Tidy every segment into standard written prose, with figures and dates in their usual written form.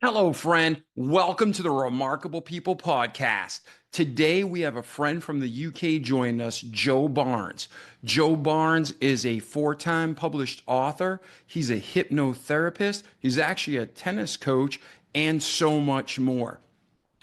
Hello, friend. Welcome to the Remarkable People podcast. Today, we have a friend from the UK joining us, Joe Barnes. Joe Barnes is a four-time published author. He's a hypnotherapist. He's actually a tennis coach and so much more.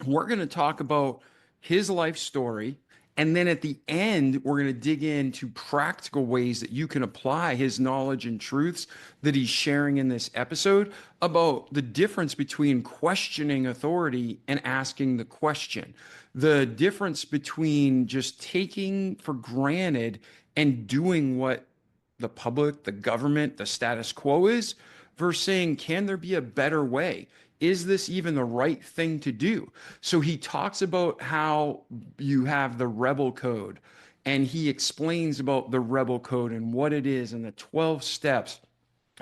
We're going to talk about his life story. And then at the end, we're going to dig into practical ways that you can apply his knowledge and truths that he's sharing in this episode about the difference between questioning authority and asking the question, the difference between just taking for granted and doing what the public, the government, the status quo is, versus saying, can there be a better way? Is this even the right thing to do? So he talks about how you have the rebel code, and he explains about the rebel code and what it is and the 12 steps.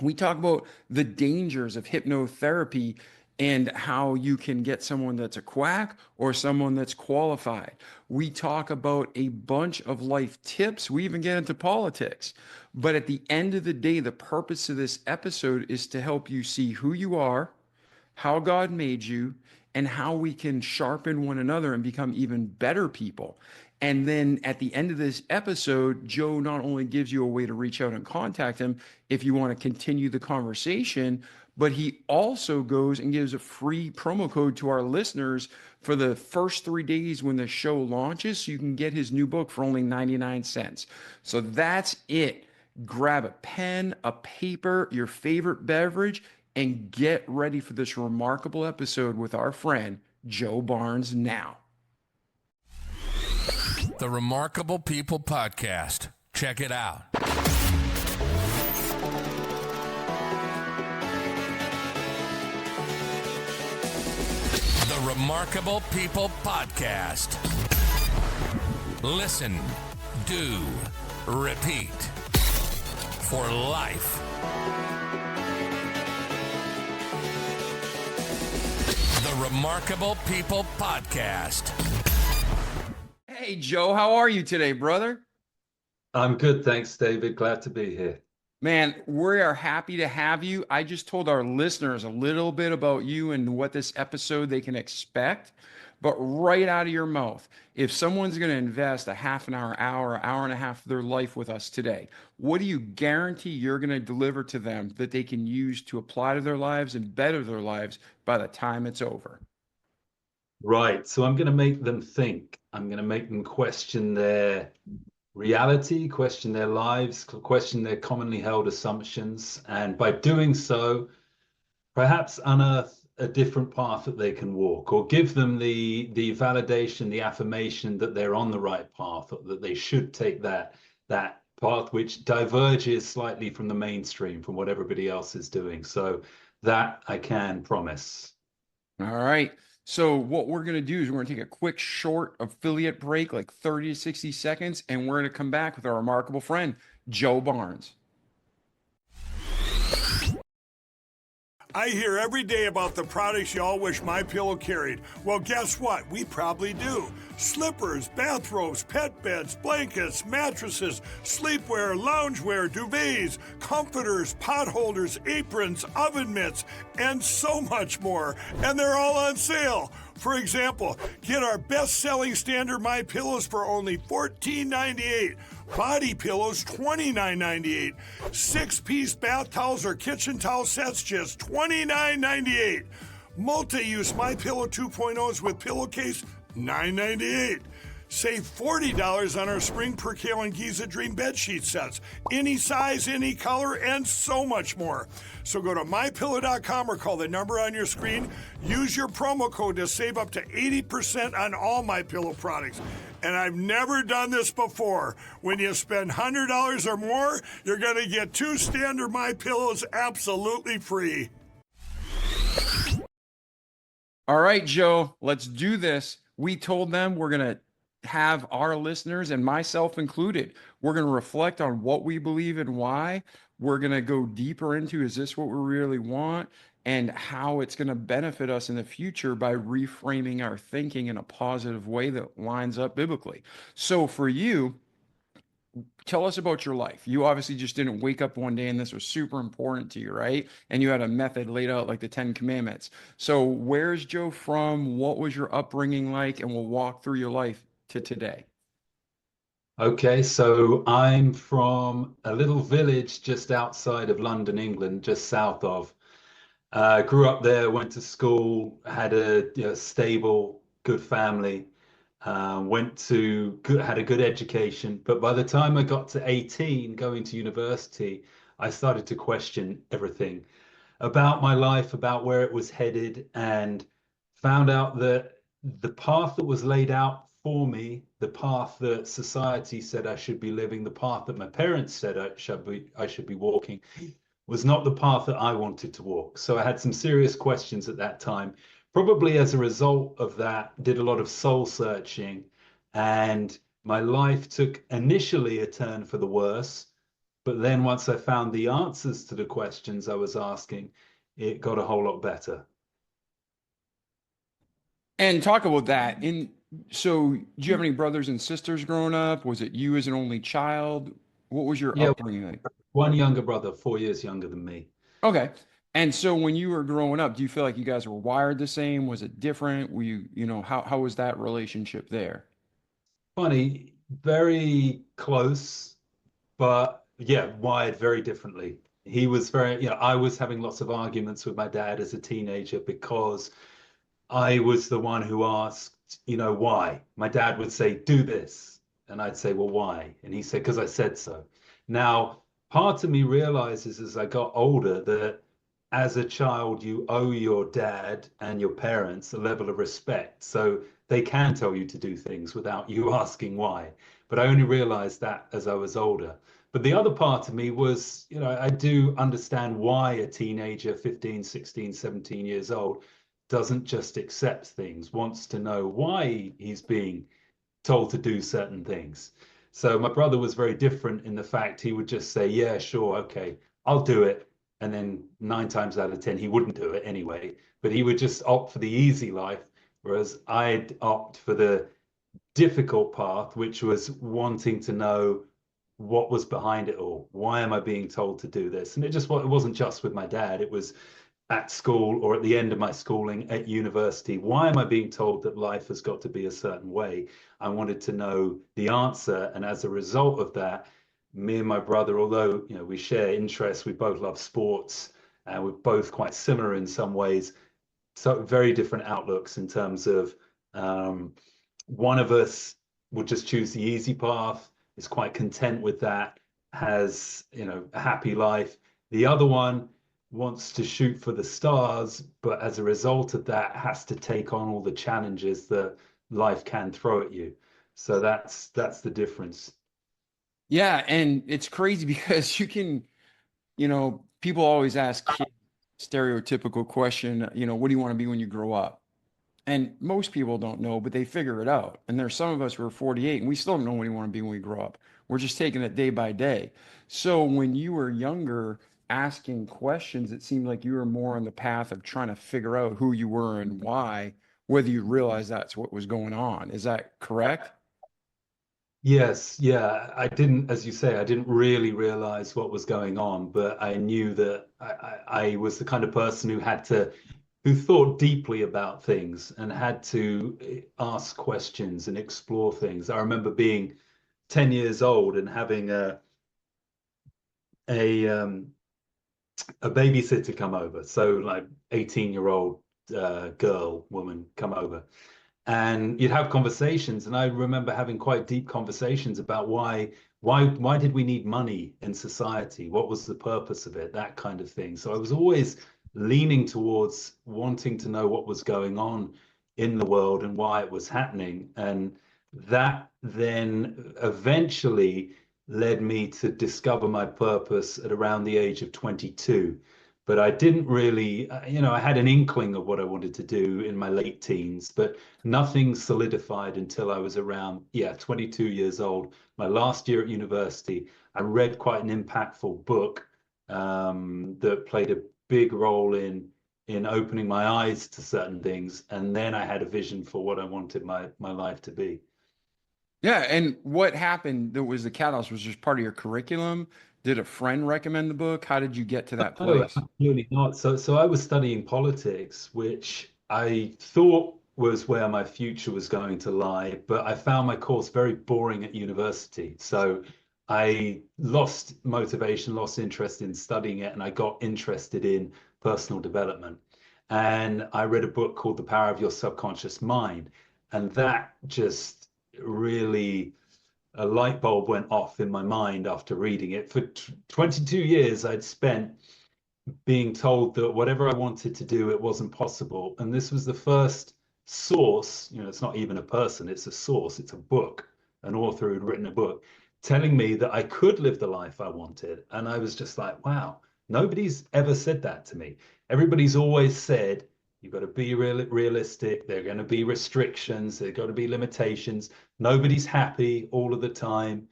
We talk about the dangers of hypnotherapy and how you can get someone that's a quack or someone that's qualified. We talk about a bunch of life tips. We even get into politics. But at the end of the day, the purpose of this episode is to help you see who you are, how God made you, and how we can sharpen one another and become even better people. And then at the end of this episode, Joe not only gives you a way to reach out and contact him if you want to continue the conversation, but he also goes and gives a free promo code to our listeners for the first 3 days when the show launches. So you can get his new book for only 99 cents. So that's it. Grab a pen, a paper, your favorite beverage, and get ready for this remarkable episode with our friend, Joe Barnes, now. The Remarkable People Podcast. Check it out. The Remarkable People Podcast. Listen, do, repeat. For life. The Remarkable People Podcast. Hey, Joe, how are you today, brother? I'm good, thanks, David. Glad to be here. Man, we are happy to have you. I just told our listeners a little bit about you and what this episode they can expect. But right out of your mouth, if someone's going to invest a half an hour, hour and a half of their life with us today, what do you guarantee you're going to deliver to them that they can use to apply to their lives and better their lives by the time it's over? Right, so I'm going to make them think. I'm going to make them question their reality, question their lives, question their commonly held assumptions. And by doing so, perhaps unearth a different path that they can walk, or give them the validation, the affirmation that they're on the right path, or that they should take that path which diverges slightly from the mainstream, from what everybody else is doing. So that I can promise. All right. So what we're going to do is we're going to take a quick short affiliate break, like 30 to 60 seconds, and we're going to come back with our remarkable friend, Joe Barnes. I hear every day about the products you all wish MyPillow carried. Well, guess what? We probably do. Slippers, bathrobes, pet beds, blankets, mattresses, sleepwear, loungewear, duvets, comforters, pot holders, aprons, oven mitts, and so much more. And they're all on sale. For example, get our best-selling standard MyPillows for only $14.98. Body pillows, $29.98. Six-piece bath towels or kitchen towel sets, just $29.98. Multi-use MyPillow 2.0s with pillowcase, $9.98. Save $40 on our Spring Percale and Giza Dream bedsheet sets. Any size, any color, and so much more. So go to MyPillow.com or call the number on your screen. Use your promo code to save up to 80% on all MyPillow products. And I've never done this before. When you spend $100 or more, you're going to get 2 standard MyPillows absolutely free. All right, Joe, let's do this. We told them we're going to have our listeners, and myself included, we're going to reflect on what we believe and why. We're going to go deeper into, is this what we really want, and how it's going to benefit us in the future by reframing our thinking in a positive way that lines up biblically. So for you, tell us about your life. You obviously just didn't wake up one day and this was super important to you, right? And you had a method laid out like the Ten Commandments. So where's Joe from? What was your upbringing like? And we'll walk through your life to today. Okay, so I'm from a little village just outside of London, England, just south of. Grew up there, went to school, had a stable, good family, had a good education. But by the time I got to 18, going to university, I started to question everything about my life, about where it was headed, and found out that the path that was laid out for me, the path that society said I should be living, the path that my parents said I should be walking, was not the path that I wanted to walk. So I had some serious questions at that time. Probably as a result of that, did a lot of soul searching, and my life took initially a turn for the worse. But then once I found the answers to the questions I was asking, it got a whole lot better. And talk about that. So, do you have any brothers and sisters growing up? Was it you as an only child? What was your Yeah, upbringing like? one younger brother, 4 years younger than me. Okay. And so when you were growing up, do you feel like you guys were wired the same? Was it different? Were you, how was that relationship there? Funny, very close, but yeah, wired very differently. He was very, I was having lots of arguments with my dad as a teenager because I was the one who asked, why? My dad would say, do this. And I'd say, well, why? And he said, because I said so. Now, part of me realizes as I got older that as a child, you owe your dad and your parents a level of respect. So they can tell you to do things without you asking why. But I only realized that as I was older. But the other part of me was, I do understand why a teenager, 15, 16, 17 years old, doesn't just accept things, wants to know why he's being told to do certain things. So my brother was very different in the fact he would just say, yeah, sure, okay, I'll do it. And then 9 times out of 10, he wouldn't do it anyway, but he would just opt for the easy life, whereas I'd opt for the difficult path, which was wanting to know what was behind it all. Why am I being told to do this? And it wasn't just with my dad, it was at school or at the end of my schooling at university. Why am I being told that life has got to be a certain way? I wanted to know the answer. And as a result of that, me and my brother, although we share interests, we both love sports, and we're both quite similar in some ways, so very different outlooks in terms of one of us would just choose the easy path, is quite content with that, has a happy life. The other one wants to shoot for the stars, but as a result of that, has to take on all the challenges that life can throw at you. So that's the difference. Yeah, and it's crazy because people always ask kids stereotypical question, what do you want to be when you grow up? And most people don't know, but they figure it out. And there's some of us who are 48 and we still don't know what we want to be when we grow up. We're just taking it day by day. So when you were younger, asking questions, it seemed like you were more on the path of trying to figure out who you were and why, whether you realize that's what was going on. Is that correct? Yes, yeah. I didn't, as you say, I didn't really realize what was going on, but I knew that I was the kind of person who thought deeply about things and had to ask questions and explore things. I remember being 10 years old and having a a babysitter come over. So like 18-year-old woman come over. And you'd have conversations, and I remember having quite deep conversations about why did we need money in society? What was the purpose of it? That kind of thing. So I was always leaning towards wanting to know what was going on in the world and why it was happening. And that then eventually led me to discover my purpose at around the age of 22. But I didn't really, I had an inkling of what I wanted to do in my late teens, but nothing solidified until I was around, 22 years old. My last year at university, I read quite an impactful book that played a big role in opening my eyes to certain things, and then I had a vision for what I wanted my life to be. Yeah. And what happened that was the catalyst? Was just part of your curriculum? Did a friend recommend the book? How did you get to that No, place? absolutely not. So I was studying politics, which I thought was where my future was going to lie, but I found my course very boring at university. So I lost motivation, lost interest in studying it, and I got interested in personal development. And I read a book called The Power of Your Subconscious Mind, and that just really a light bulb went off in my mind after reading it. For 22 years, I'd spent being told that whatever I wanted to do, it wasn't possible. And this was the first source, it's not even a person, it's a source, it's a book, an author who'd written a book telling me that I could live the life I wanted. And I was just like, wow, nobody's ever said that to me. Everybody's always said, you've got to be realistic. There are going to be restrictions. There have got to be limitations. Nobody's happy all of the time.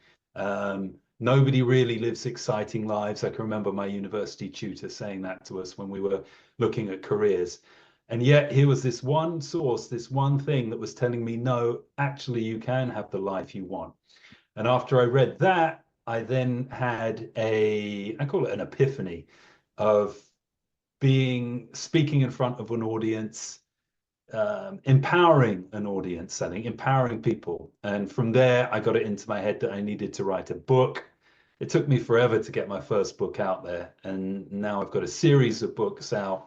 Nobody really lives exciting lives. I can remember my university tutor saying that to us when we were looking at careers. And yet here was this one source, this one thing that was telling me, no, actually, you can have the life you want. And after I read that, I then had I call it an epiphany of speaking in front of an audience, empowering an audience, I think, empowering people. And from there, I got it into my head that I needed to write a book. It took me forever to get my first book out there. And now I've got a series of books out,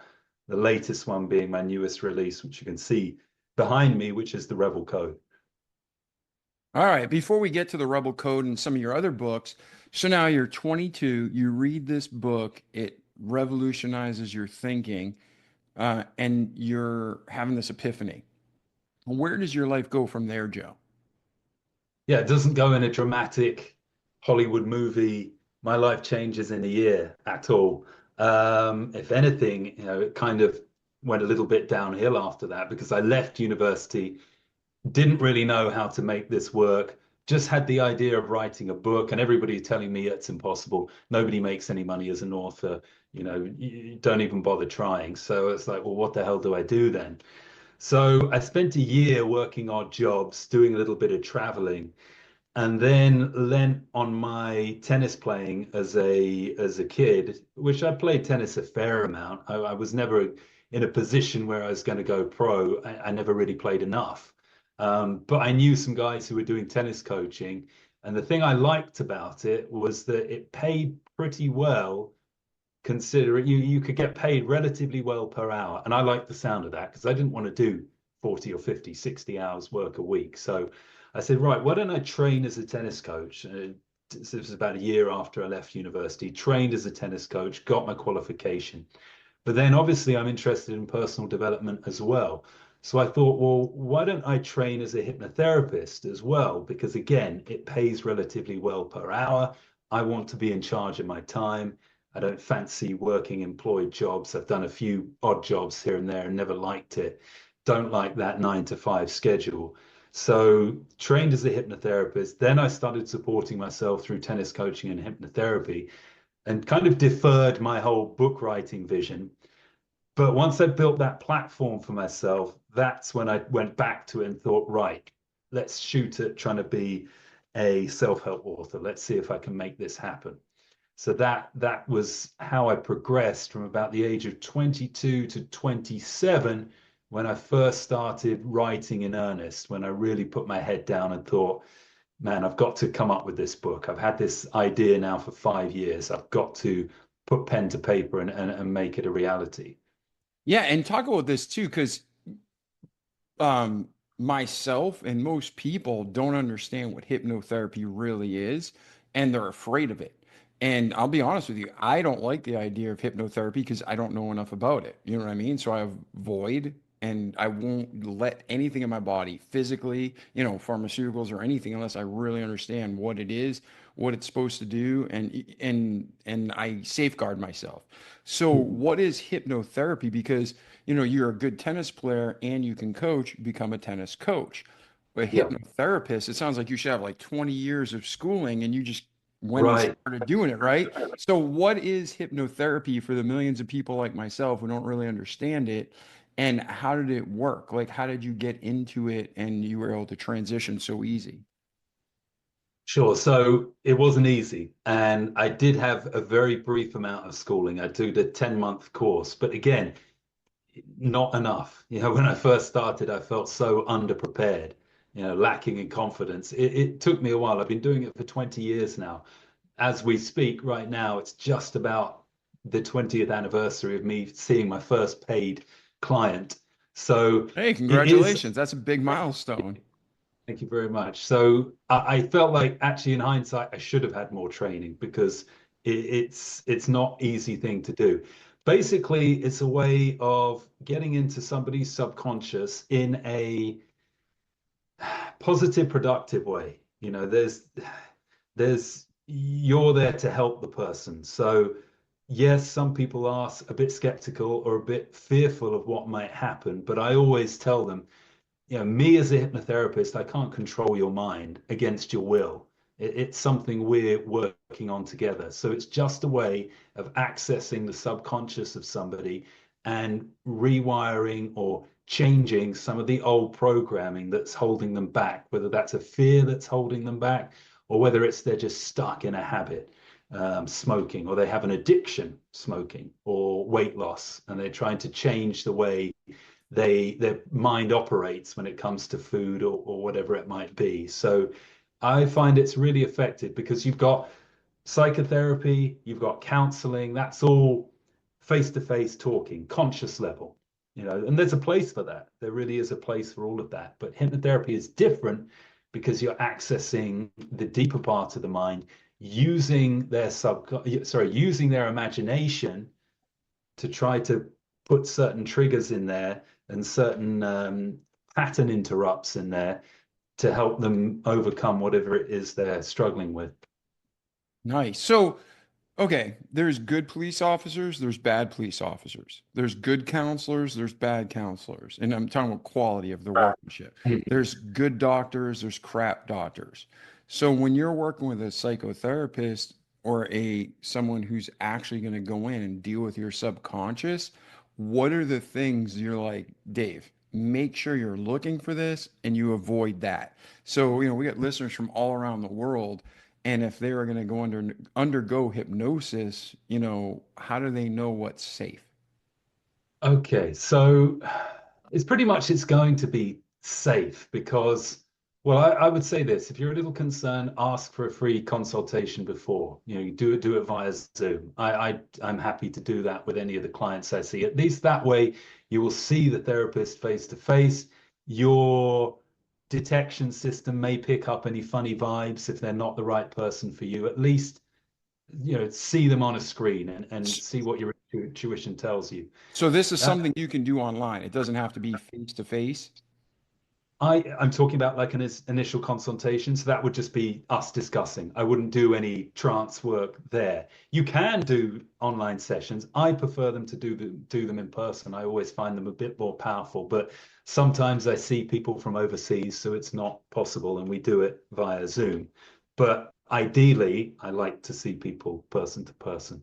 the latest one being my newest release, which you can see behind me, which is The Rebel Code. All right. Before we get to the Rebel Code and some of your other books, so now you're 22, you read this book, it revolutionizes your thinking, and you're having this epiphany. Where does your life go from there, Joe? Yeah, it doesn't go in a dramatic Hollywood movie. My life changes in a year at all. If anything, it kind of went a little bit downhill after that because I left university, didn't really know how to make this work, just had the idea of writing a book, and everybody telling me it's impossible. Nobody makes any money as an author, you don't even bother trying. So it's like, well, what the hell do I do then? So I spent a year working odd jobs, doing a little bit of traveling, and then lent on my tennis playing as a kid, which I played tennis a fair amount. I was never in a position where I was going to go pro. I never really played enough. But I knew some guys who were doing tennis coaching, and the thing I liked about it was that it paid pretty well. Consider it, you could get paid relatively well per hour, and I liked the sound of that because I didn't want to do 40 or 50, 60 hours work a week. So I said, right, why don't I train as a tennis coach? This was about a year after I left university, trained as a tennis coach, got my qualification. But then obviously I'm interested in personal development as well. So I thought, well, why don't I train as a hypnotherapist as well? Because again, it pays relatively well per hour. I want to be in charge of my time. I don't fancy working employed jobs. I've done a few odd jobs here and there and never liked it. Don't like that 9 to 5 schedule. So trained as a hypnotherapist. Then I started supporting myself through tennis coaching and hypnotherapy and kind of deferred my whole book writing vision. But once I built that platform for myself, that's when I went back to it and thought, right, let's shoot at trying to be a self-help author. Let's see if I can make this happen. So that was how I progressed from about the age of 22 to 27 when I first started writing in earnest, when I really put my head down and thought, man, I've got to come up with this book. I've had this idea now for 5 years. I've got to put pen to paper and make it a reality. Yeah, and talk about this too, because um, myself and most people don't understand what hypnotherapy really is, and they're afraid of it. And I'll be honest with you, I don't like the idea of hypnotherapy because I don't know enough about it. You know what I mean? So I avoid and I won't let anything in my body physically, pharmaceuticals or anything unless I really understand what it is, what it's supposed to do, and I safeguard myself. So what is hypnotherapy? Because you're a good tennis player and you can coach, become a tennis coach. But a Yeah, hypnotherapist, it sounds like you should have like 20 years of schooling and you just went and right. started doing it, right? So what is hypnotherapy for the millions of people like myself who don't really understand it? And how did it work? Like, how did you get into it and you were able to transition so easy? Sure. So it wasn't easy. And I did have a very brief amount of schooling. I did a 10-month course. But again, not enough. When I first started, I felt so underprepared, lacking in confidence. It took me a while. I've been doing it for 20 years now. As we speak right now, it's just about the 20th anniversary of me seeing my first paid client. So Hey, it is. congratulations. That's a big milestone. Thank you very much. So I felt like actually in hindsight, I should have had more training because it's not easy thing to do. Basically, it's a way of getting into somebody's subconscious in a positive, productive way. There's you're there to help the person. So yes, some people are a bit skeptical or a bit fearful of what might happen, but I always tell them, me as a hypnotherapist, I can't control your mind against your will. It's something we're working on together. So it's just a way of accessing the subconscious of somebody and rewiring or changing some of the old programming that's holding them back, whether that's a fear that's holding them back, or whether it's they're just stuck in a habit, smoking, or they have an addiction, smoking, or weight loss, and they're trying to change the way their mind operates when it comes to food or whatever it might be. So I find it's really effective because you've got psychotherapy, you've got counseling, that's all face-to-face talking, conscious level, and there's a place for that. There really is a place for all of that. But hypnotherapy is different because you're accessing the deeper part of the mind using using their imagination to try to put certain triggers in there and certain pattern interrupts in there to help them overcome whatever it is they're struggling with. Nice. So, okay, there's good police officers, there's bad police officers. There's good counselors, there's bad counselors. And I'm talking about quality of the workmanship. There's good doctors, there's crap doctors. So when you're working with a psychotherapist or a someone who's actually going to go in and deal with your subconscious, what are the things you're like, Dave, make sure you're looking for this and you avoid that. So, we got listeners from all around the world, and if they are going to go undergo hypnosis, how do they know what's safe? Okay, so it's going to be safe because, well, I would say this: if you're a little concerned, ask for a free consultation before. You do it via Zoom. I'm happy to do that with any of the clients I see. At least that way, you will see the therapist face to face. Your detection system may pick up any funny vibes if they're not the right person for you. At least, see them on a screen and see what your intuition tells you. So this is Uh, something you can do online. It doesn't have to be face to face. I'm talking about like an initial consultation, so that would just be us discussing. I wouldn't do any trance work there. You can do online sessions. I prefer them to do them in person. I always find them a bit more powerful, but sometimes I see people from overseas, so it's not possible, and we do it via Zoom. But ideally, I like to see people person to person.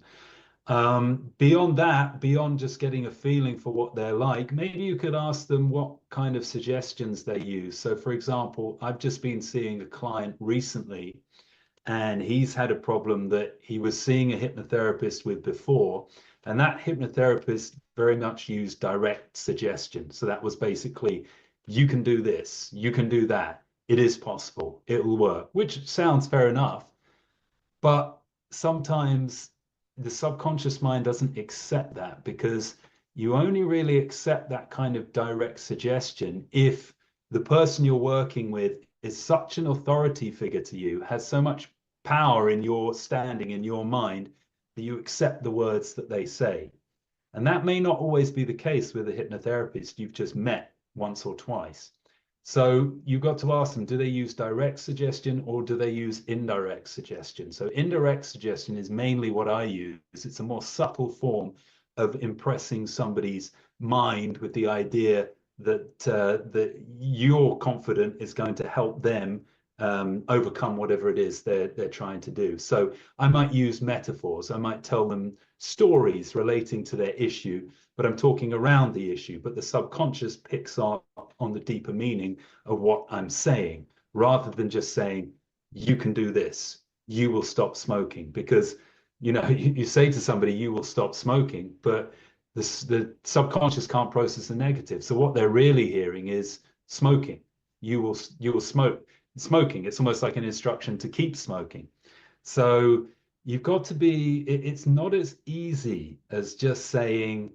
Beyond that, beyond just getting a feeling for what they're like, maybe you could ask them what kind of suggestions they use. So, for example, I've just been seeing a client recently, and he's had a problem that he was seeing a hypnotherapist with before, and that hypnotherapist very much used direct suggestion. So that was basically, you can do this, you can do that, it is possible, it will work, which sounds fair enough. But sometimes the subconscious mind doesn't accept that because you only really accept that kind of direct suggestion if the person you're working with is such an authority figure to you, has so much power in your standing in your mind that you accept the words that they say. And that may not always be the case with a hypnotherapist you've just met once or twice. So you've got to ask them, do they use direct suggestion or do they use indirect suggestion? So indirect suggestion is mainly what I use. It's a more subtle form of impressing somebody's mind with the idea that you're confident is going to help them overcome whatever it is they're trying to do. So I might use metaphors. I might tell them stories relating to their issue, but I'm talking around the issue. But the subconscious picks up on the deeper meaning of what I'm saying, rather than just saying, you can do this. You will stop smoking because, you say to somebody, you will stop smoking, but the subconscious can't process the negative. So what they're really hearing is smoking. You will smoke. Smoking. It's almost like an instruction to keep smoking. So you've got to be, it's not as easy as just saying,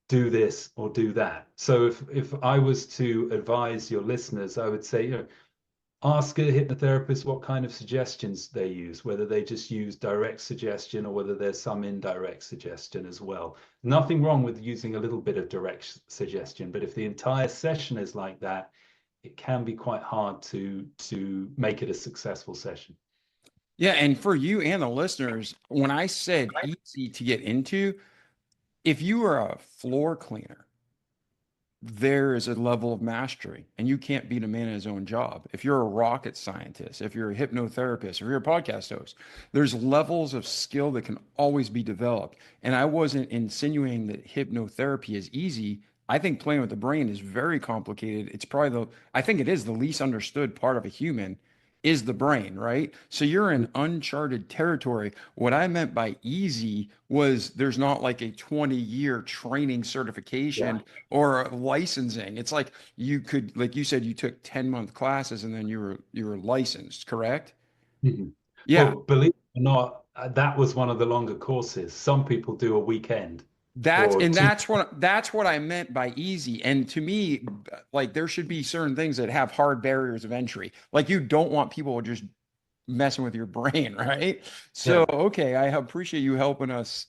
do this or do that. So if I was to advise your listeners, I would say, ask a hypnotherapist what kind of suggestions they use, whether they just use direct suggestion or whether there's some indirect suggestion as well. Nothing wrong with using a little bit of direct suggestion, but if the entire session is like that, it can be quite hard to make it a successful session. Yeah, and for you and the listeners, when I said easy to get into, if you are a floor cleaner, there is a level of mastery, and you can't beat a man at his own job. If you're a rocket scientist, if you're a hypnotherapist, if you're a podcast host, there's levels of skill that can always be developed. And I wasn't insinuating that hypnotherapy is easy. I think playing with the brain is very complicated. It's probably I think it is the least understood part of a human is the brain, right? So you're in uncharted territory. What I meant by easy was there's not like a 20-year training Yeah. certification or licensing. It's like you could, like you said, you took 10-month classes and then you were licensed, correct? Mhm. Yeah. Well, believe it or not, that was one of the longer courses. Some people do a weekend That's or and two. that's what I meant by easy. And to me, like there should be certain things that have hard barriers of entry. Like you don't want people just messing with your brain, right? So, Yeah. okay, I appreciate you helping us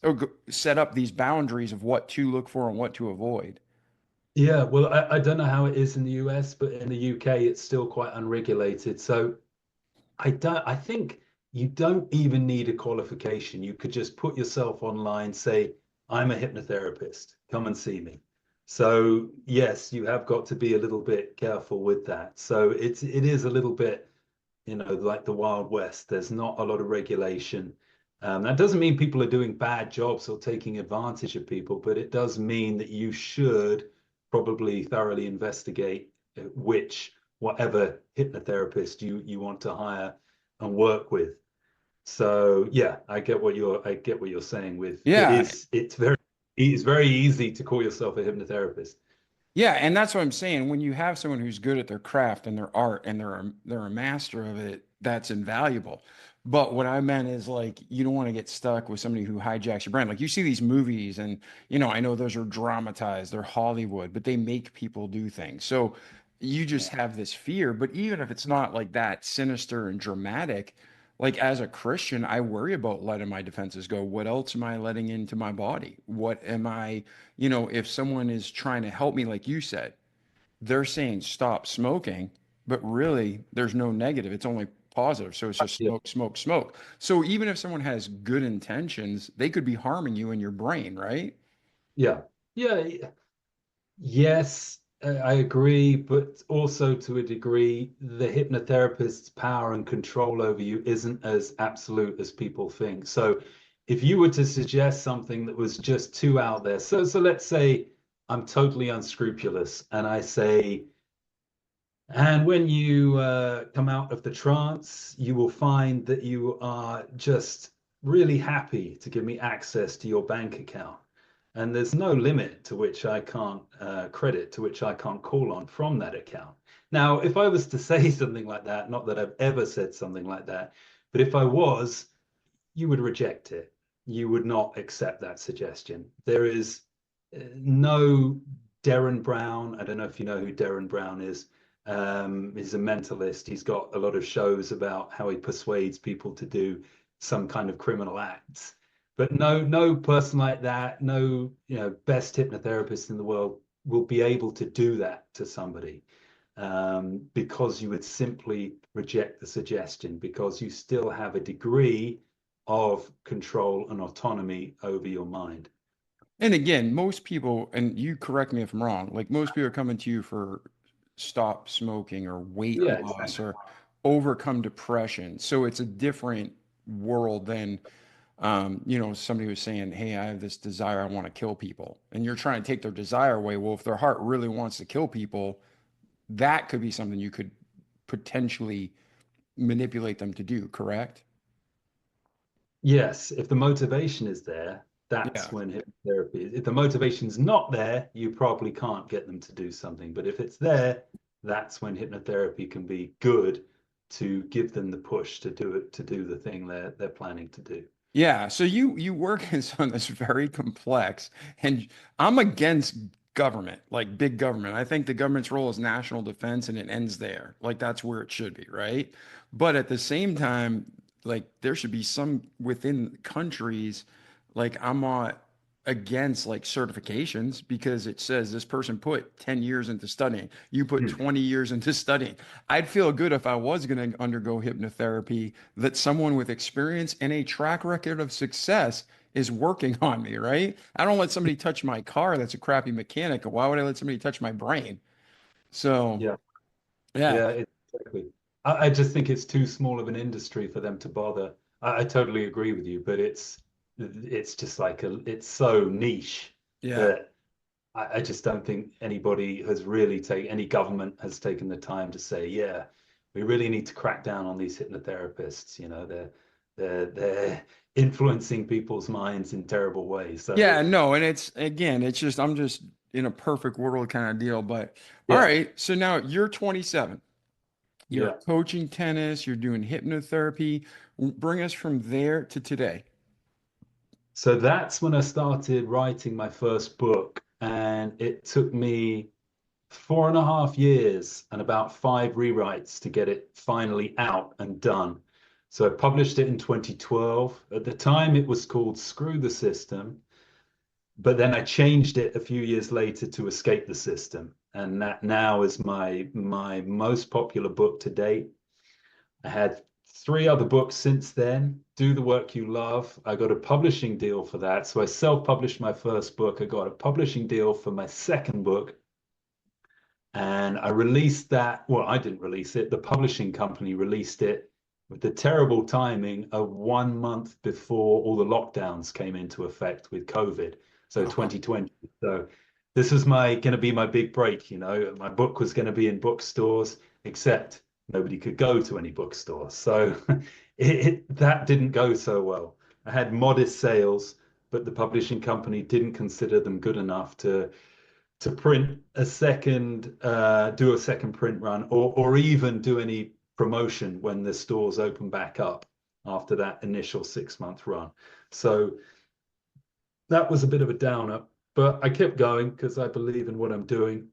set up these boundaries of what to look for and what to avoid. Yeah. Well, I don't know how it is in the US, but in the UK, it's still quite unregulated. So I think you don't even need a qualification. You could just put yourself online, say, I'm a hypnotherapist, come and see me. So yes, you have got to be a little bit careful with that. So it is a little bit, like the Wild West. There's not a lot of regulation. That doesn't mean people are doing bad jobs or taking advantage of people, but it does mean that you should probably thoroughly investigate whatever hypnotherapist you want to hire and work with. So yeah, I get what you're saying with Yeah, it's very easy to call yourself a hypnotherapist. yeah, and that's what I'm saying. When you have someone who's good at their craft and their art and they're a master of it, that's invaluable. But what I meant is like you don't want to get stuck with somebody who hijacks your brain. Like you see these movies and I know those are dramatized, they're Hollywood, but they make people do things. So you just Yeah. have this fear, but even if it's not like that sinister and dramatic, like as a Christian, I worry about letting my defenses go. What else am I letting into my body? What am I if someone is trying to help me, like you said, they're saying stop smoking, but really there's no negative. It's only positive. So it's just Yeah. smoke, smoke, smoke. So even if someone has good intentions, they could be harming you in your brain, right? Yeah. Yeah. Yes, I agree, but also to a degree, the hypnotherapist's power and control over you isn't as absolute as people think. So if you were to suggest something that was just too out there, so let's say I'm totally unscrupulous and I say, and when you come out of the trance, you will find that you are just really happy to give me access to your bank account. And there's no limit to which I can't credit, to which I can't call on from that account. Now, if I was to say something like that, not that I've ever said something like that, but if I was, you would reject it. You would not accept that suggestion. There is no Darren Brown. I don't know if you know who Darren Brown is. He's a mentalist. He's got a lot of shows about how he persuades people to do some kind of criminal acts. But no person like that, no, best hypnotherapist in the world will be able to do that to somebody because you would simply reject the suggestion because you still have a degree of control and autonomy over your mind. And again, most people, and you correct me if I'm wrong, like most people are coming to you for stop smoking or weight Yeah, loss exactly. or overcome depression. So it's a different world than somebody who's saying, hey, I have this desire, I want to kill people. And you're trying to take their desire away. Well, if their heart really wants to kill people, that could be something you could potentially manipulate them to do, correct? Yes, if the motivation is there, Yeah. that's when hypnotherapy. If the motivation's not there, you probably can't get them to do something. But if it's there, that's when hypnotherapy can be good to give them the push to do it, to do the thing they're planning to do. Yeah, so you work in something that's very complex, and I'm against government, like big government. I think the government's role is national defense, and it ends there. Like that's where it should be, right? But at the same time, like there should be some within countries, like I'm not against like certifications because it says this person put 10 years into studying. You put Hmm. 20 years into studying. I'd feel good if I was going to undergo hypnotherapy that someone with experience and a track record of success is working on me, right? I don't let somebody touch my car that's a crappy mechanic. Why would I let somebody touch my brain? So, Yeah, yeah. yeah, exactly. I just think it's too small of an industry for them to bother. I totally agree with you, but it's just like it's so niche Yeah. that I just don't think anybody has really any government has taken the time to say, yeah, we really need to crack down on these hypnotherapists. You know, they're influencing people's minds in terrible ways. So Yeah, no, and it's again, it's just I'm just in a perfect world kind of deal. But all yeah, right, so now you're 27. You're yeah. coaching tennis, you're doing hypnotherapy. Bring us from there to today. So that's when I started writing my first book, and it took me 4.5 years and about 5 rewrites to get it finally out and done. So I published it in 2012. At the time, it was called Screw the System, but then I changed it a few years later to Escape the System, and that now is my most popular book to date. I had 3 other books since then. Do the Work You Love. I got a publishing deal for that, so I self-published my first book. I got a publishing deal for my second book, and I released that. Well, I didn't release it. The publishing company released it with the terrible timing of 1 month before all the lockdowns came into effect with COVID. So Uh-huh. 2020. So this was my going to be my big break. You know, my book was going to be in bookstores, except nobody could go to any bookstores. So that didn't go so well. I had modest sales, but the publishing company didn't consider them good enough to print a second, do a second print run, or even do any promotion when the stores open back up after that initial 6 month run. So that was a bit of a downer, but I kept going because I believe in what I'm doing.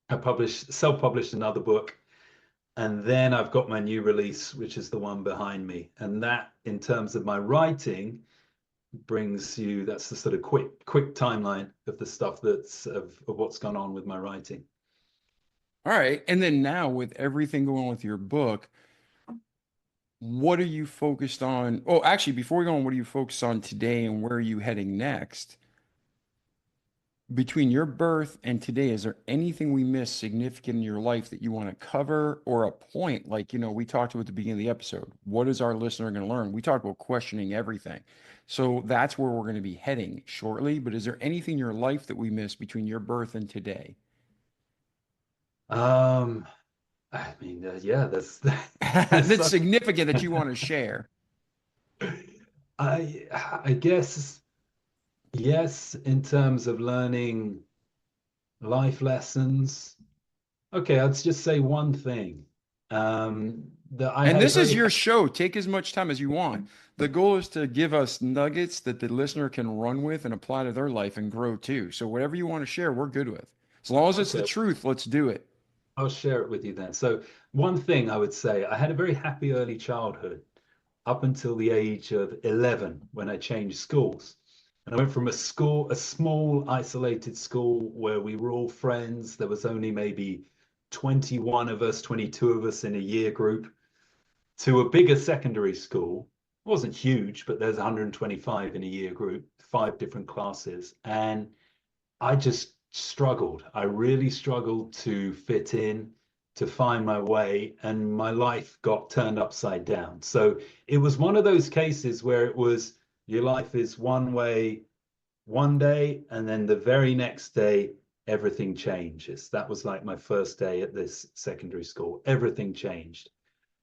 I self-published another book, and then I've got my new release, which is the one behind me. And that, in terms of my writing, that's the sort of quick timeline of the stuff of what's gone on with my writing. All right. And then now with everything going on with your book, what are you focused on? Oh, actually, before we go on, what are you focused on today and where are you heading next? Between your birth and today, is there anything we missed significant in your life that you want to cover or a point? Like, we talked about at the beginning of the episode. What is our listener going to learn? We talked about questioning everything. So that's where we're going to be heading shortly. But is there anything in your life that we missed between your birth and today? Um, I mean, yeah, there's That's so, significant that you want to share. I guess yes, in terms of learning life lessons. Okay, I'll just say one thing. That I And had a this is very your show. Take as much time as you want. The goal is to give us nuggets that the listener can run with and apply to their life and grow too. So whatever you want to share, we're good with. As long as it's the okay. truth, let's do it. I'll share it with you then. So one thing I would say, I had a very happy early childhood up until the age of 11 when I changed schools. And I went from a small isolated school where we were all friends. There was only maybe 21 of us, 22 of us in a year group, to a bigger secondary school. It wasn't huge, but there's 125 in a year group, 5 different classes. And I just struggled. I really struggled to fit in, to find my way, and my life got turned upside down. So it was one of those cases where it was your life is one way one day, and then the very next day, everything changes. That was like my first day at this secondary school. Everything changed.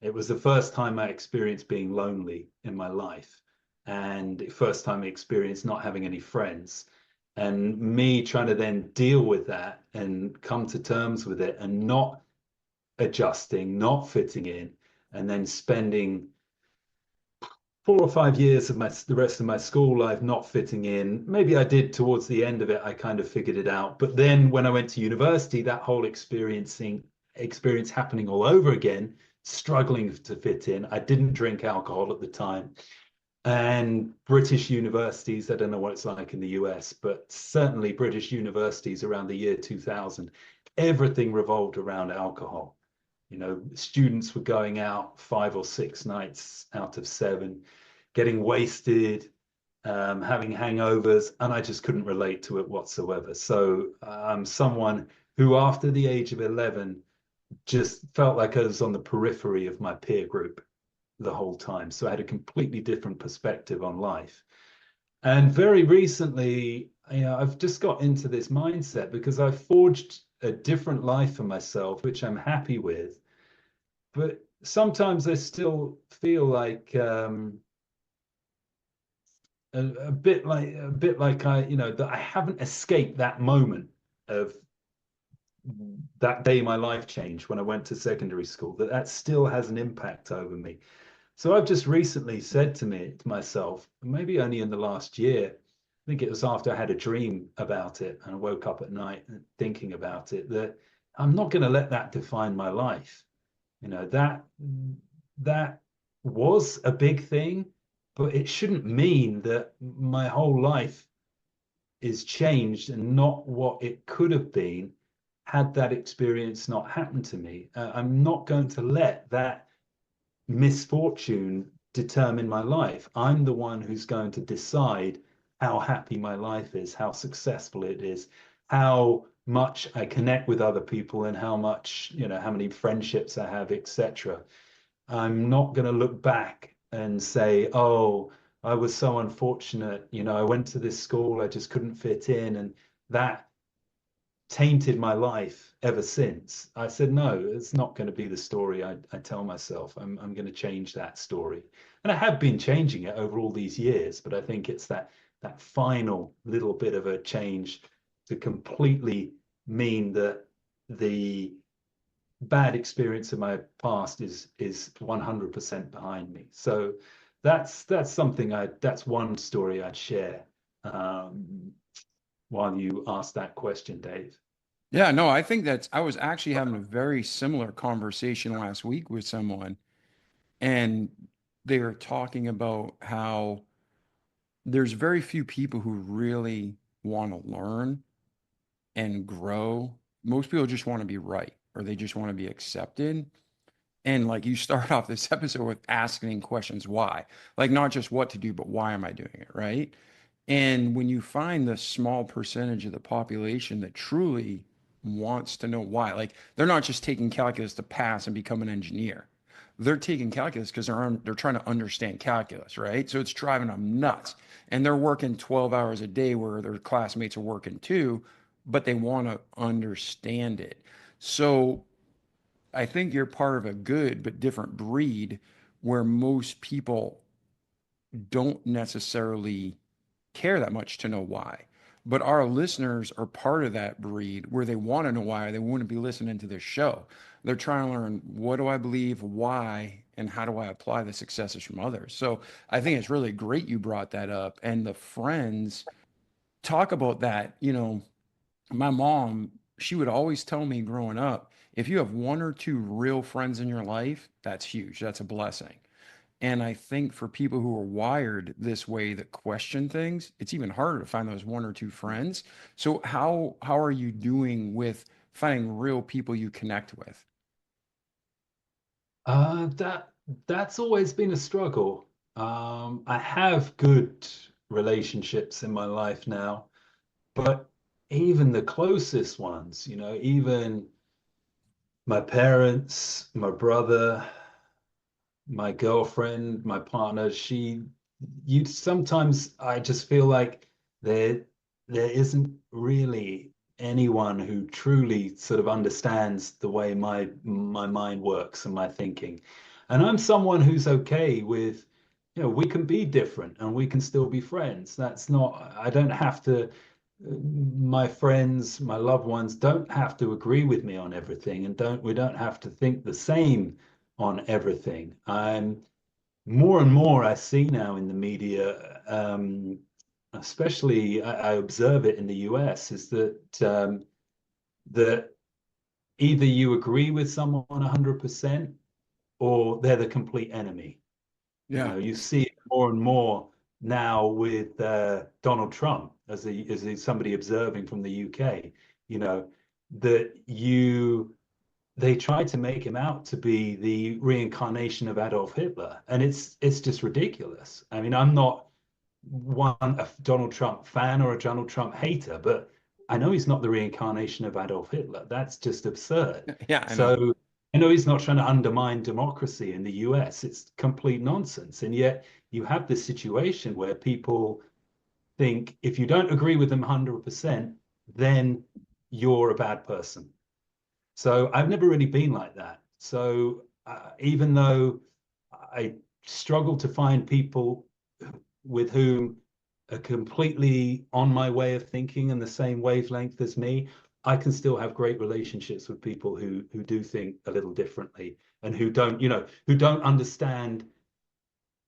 It was the first time I experienced being lonely in my life, and the first time I experienced not having any friends. And me trying to then deal with that and come to terms with it and not adjusting, not fitting in, and then spending 4 or 5 years of the rest of my school life not fitting in. Maybe I did towards the end of it, I kind of figured it out. But then when I went to university, that whole experience happening all over again, struggling to fit in. I didn't drink alcohol at the time. And British universities, I don't know what it's like in the US, but certainly British universities around the year 2000, everything revolved around alcohol. You know, students were going out 5 or 6 nights out of 7, getting wasted, having hangovers, and I just couldn't relate to it whatsoever. So I'm someone who, after the age of 11, just felt like I was on the periphery of my peer group the whole time. So I had a completely different perspective on life. And very recently, I've just got into this mindset because I've forged a different life for myself, which I'm happy with. But sometimes I still feel like a bit like that I haven't escaped that moment of that day my life changed when I went to secondary school, that still has an impact over me. So I've just recently said to myself, maybe only in the last year, I think it was after I had a dream about it and I woke up at night thinking about it, that I'm not going to let that define my life. That was a big thing, but it shouldn't mean that my whole life is changed and not what it could have been had that experience not happened to me. I'm not going to let that misfortune determine my life. I'm the one who's going to decide how happy my life is, how successful it is, how much I connect with other people, and how much, how many friendships I have, etc. I'm not going to look back and say, oh, I was so unfortunate. I went to this school, I just couldn't fit in. And that tainted my life ever since. I said, no, it's not going to be the story I tell myself. I'm going to change that story. And I have been changing it over all these years, but I think it's that final little bit of a change to completely mean that the bad experience of my past is 100% behind me. So that's something that's one story I'd share while you ask that question, Dave. Yeah, no, I think I was actually having a very similar conversation last week with someone, and they were talking about how there's very few people who really want to learn and grow. Most people just want to be right, or they just want to be accepted. And like you start off this episode with asking questions why, like not just what to do, but why am I doing it, right? And when you find the small percentage of the population that truly wants to know why, like they're not just taking calculus to pass and become an engineer. They're taking calculus because they're trying to understand calculus, right? So it's driving them nuts. And they're working 12 hours a day where their classmates are working too, but they want to understand it. So I think you're part of a good but different breed where most people don't necessarily care that much to know why. But our listeners are part of that breed where they want to know why. They wouldn't be listening to this show. They're trying to learn, what do I believe, why, and how do I apply the successes from others? So I think it's really great you brought that up. And the friends talk about that. My mom, she would always tell me growing up, if you have one or two real friends in your life, that's huge. That's a blessing. And I think for people who are wired this way that question things, it's even harder to find those one or two friends. So how are you doing with finding real people you connect with? That's always been a struggle. I have good relationships in my life now, but even the closest ones, even my parents, my brother, my girlfriend, my partner, you sometimes I just feel like there there isn't really anyone who truly sort of understands the way my mind works and my thinking. And I'm someone who's okay with, we can be different and we can still be friends. That's not, I don't have to, my friends, my loved ones don't have to agree with me on everything, and we don't have to think the same on everything. I'm more and more I see now in the media, especially I observe it in the US, is that either you agree with someone 100% or they're the complete enemy. Yeah. You see it more and more now with Donald Trump somebody observing from the UK. You know that they try to make him out to be the reincarnation of Adolf Hitler, and it's just ridiculous. I mean, I'm not a Donald Trump fan or a Donald Trump hater, but I know he's not the reincarnation of Adolf Hitler. That's just absurd. Yeah, I know. So I know he's not trying to undermine democracy in the US. It's complete nonsense. And yet you have this situation where people think if you don't agree with them 100%, then you're a bad person. So I've never really been like that. So even though I struggle to find people with whom are completely on my way of thinking and the same wavelength as me, I can still have great relationships with people who do think a little differently and who don't understand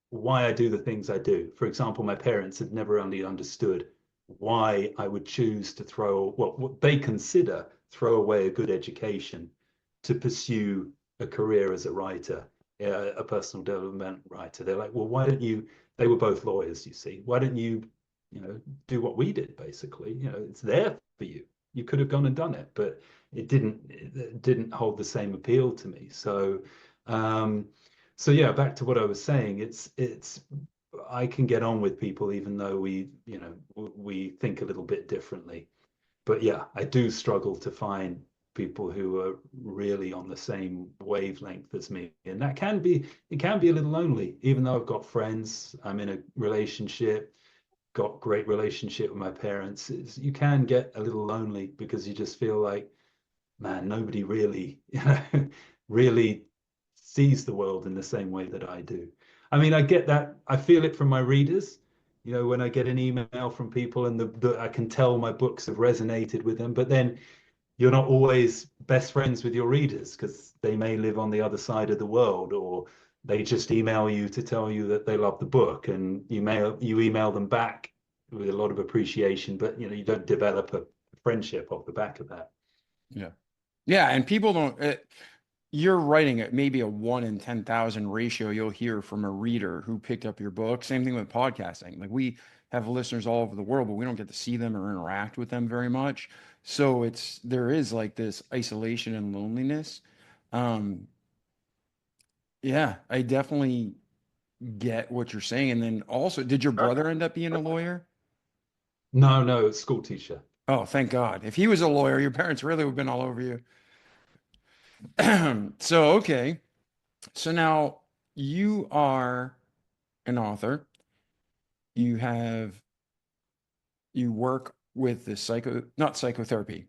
why I do the things I do. For example, my parents had never really understood why I would choose to throw what they consider throw away a good education to pursue a career as a writer, a personal development writer. They're like, well, why don't you? They were both lawyers, you see. Why don't you, do what we did? Basically, it's there for you. You could have gone and done it, but it didn't hold the same appeal to me. So yeah, back to what I was saying. It's I can get on with people even though we think a little bit differently. But yeah, I do struggle to find people who are really on the same wavelength as me, and it can be a little lonely. Even though I've got friends, I'm in a relationship, got great relationship with my parents. You can get a little lonely because you just feel like, man, nobody really, really sees the world in the same way that I do. I mean, I get that. I feel it from my readers. When I get an email from people and I can tell my books have resonated with them, but then you're not always best friends with your readers because they may live on the other side of the world, or they just email you to tell you that they love the book, and you email them back with a lot of appreciation, but you don't develop a friendship off the back of that. Yeah. Yeah. And people don't, you're writing it, maybe a 1 in 10,000 ratio you'll hear from a reader who picked up your book. Same thing with podcasting. Like we have listeners all over the world, but we don't get to see them or interact with them very much. So there is like this isolation and loneliness. Um, yeah, I definitely get what you're saying. And then also, did your brother end up being a lawyer? No, no, school teacher. Oh, thank God. If he was a lawyer, your parents really would have been all over you. So, okay. So now you are an author. You have, you work with the not psychotherapy.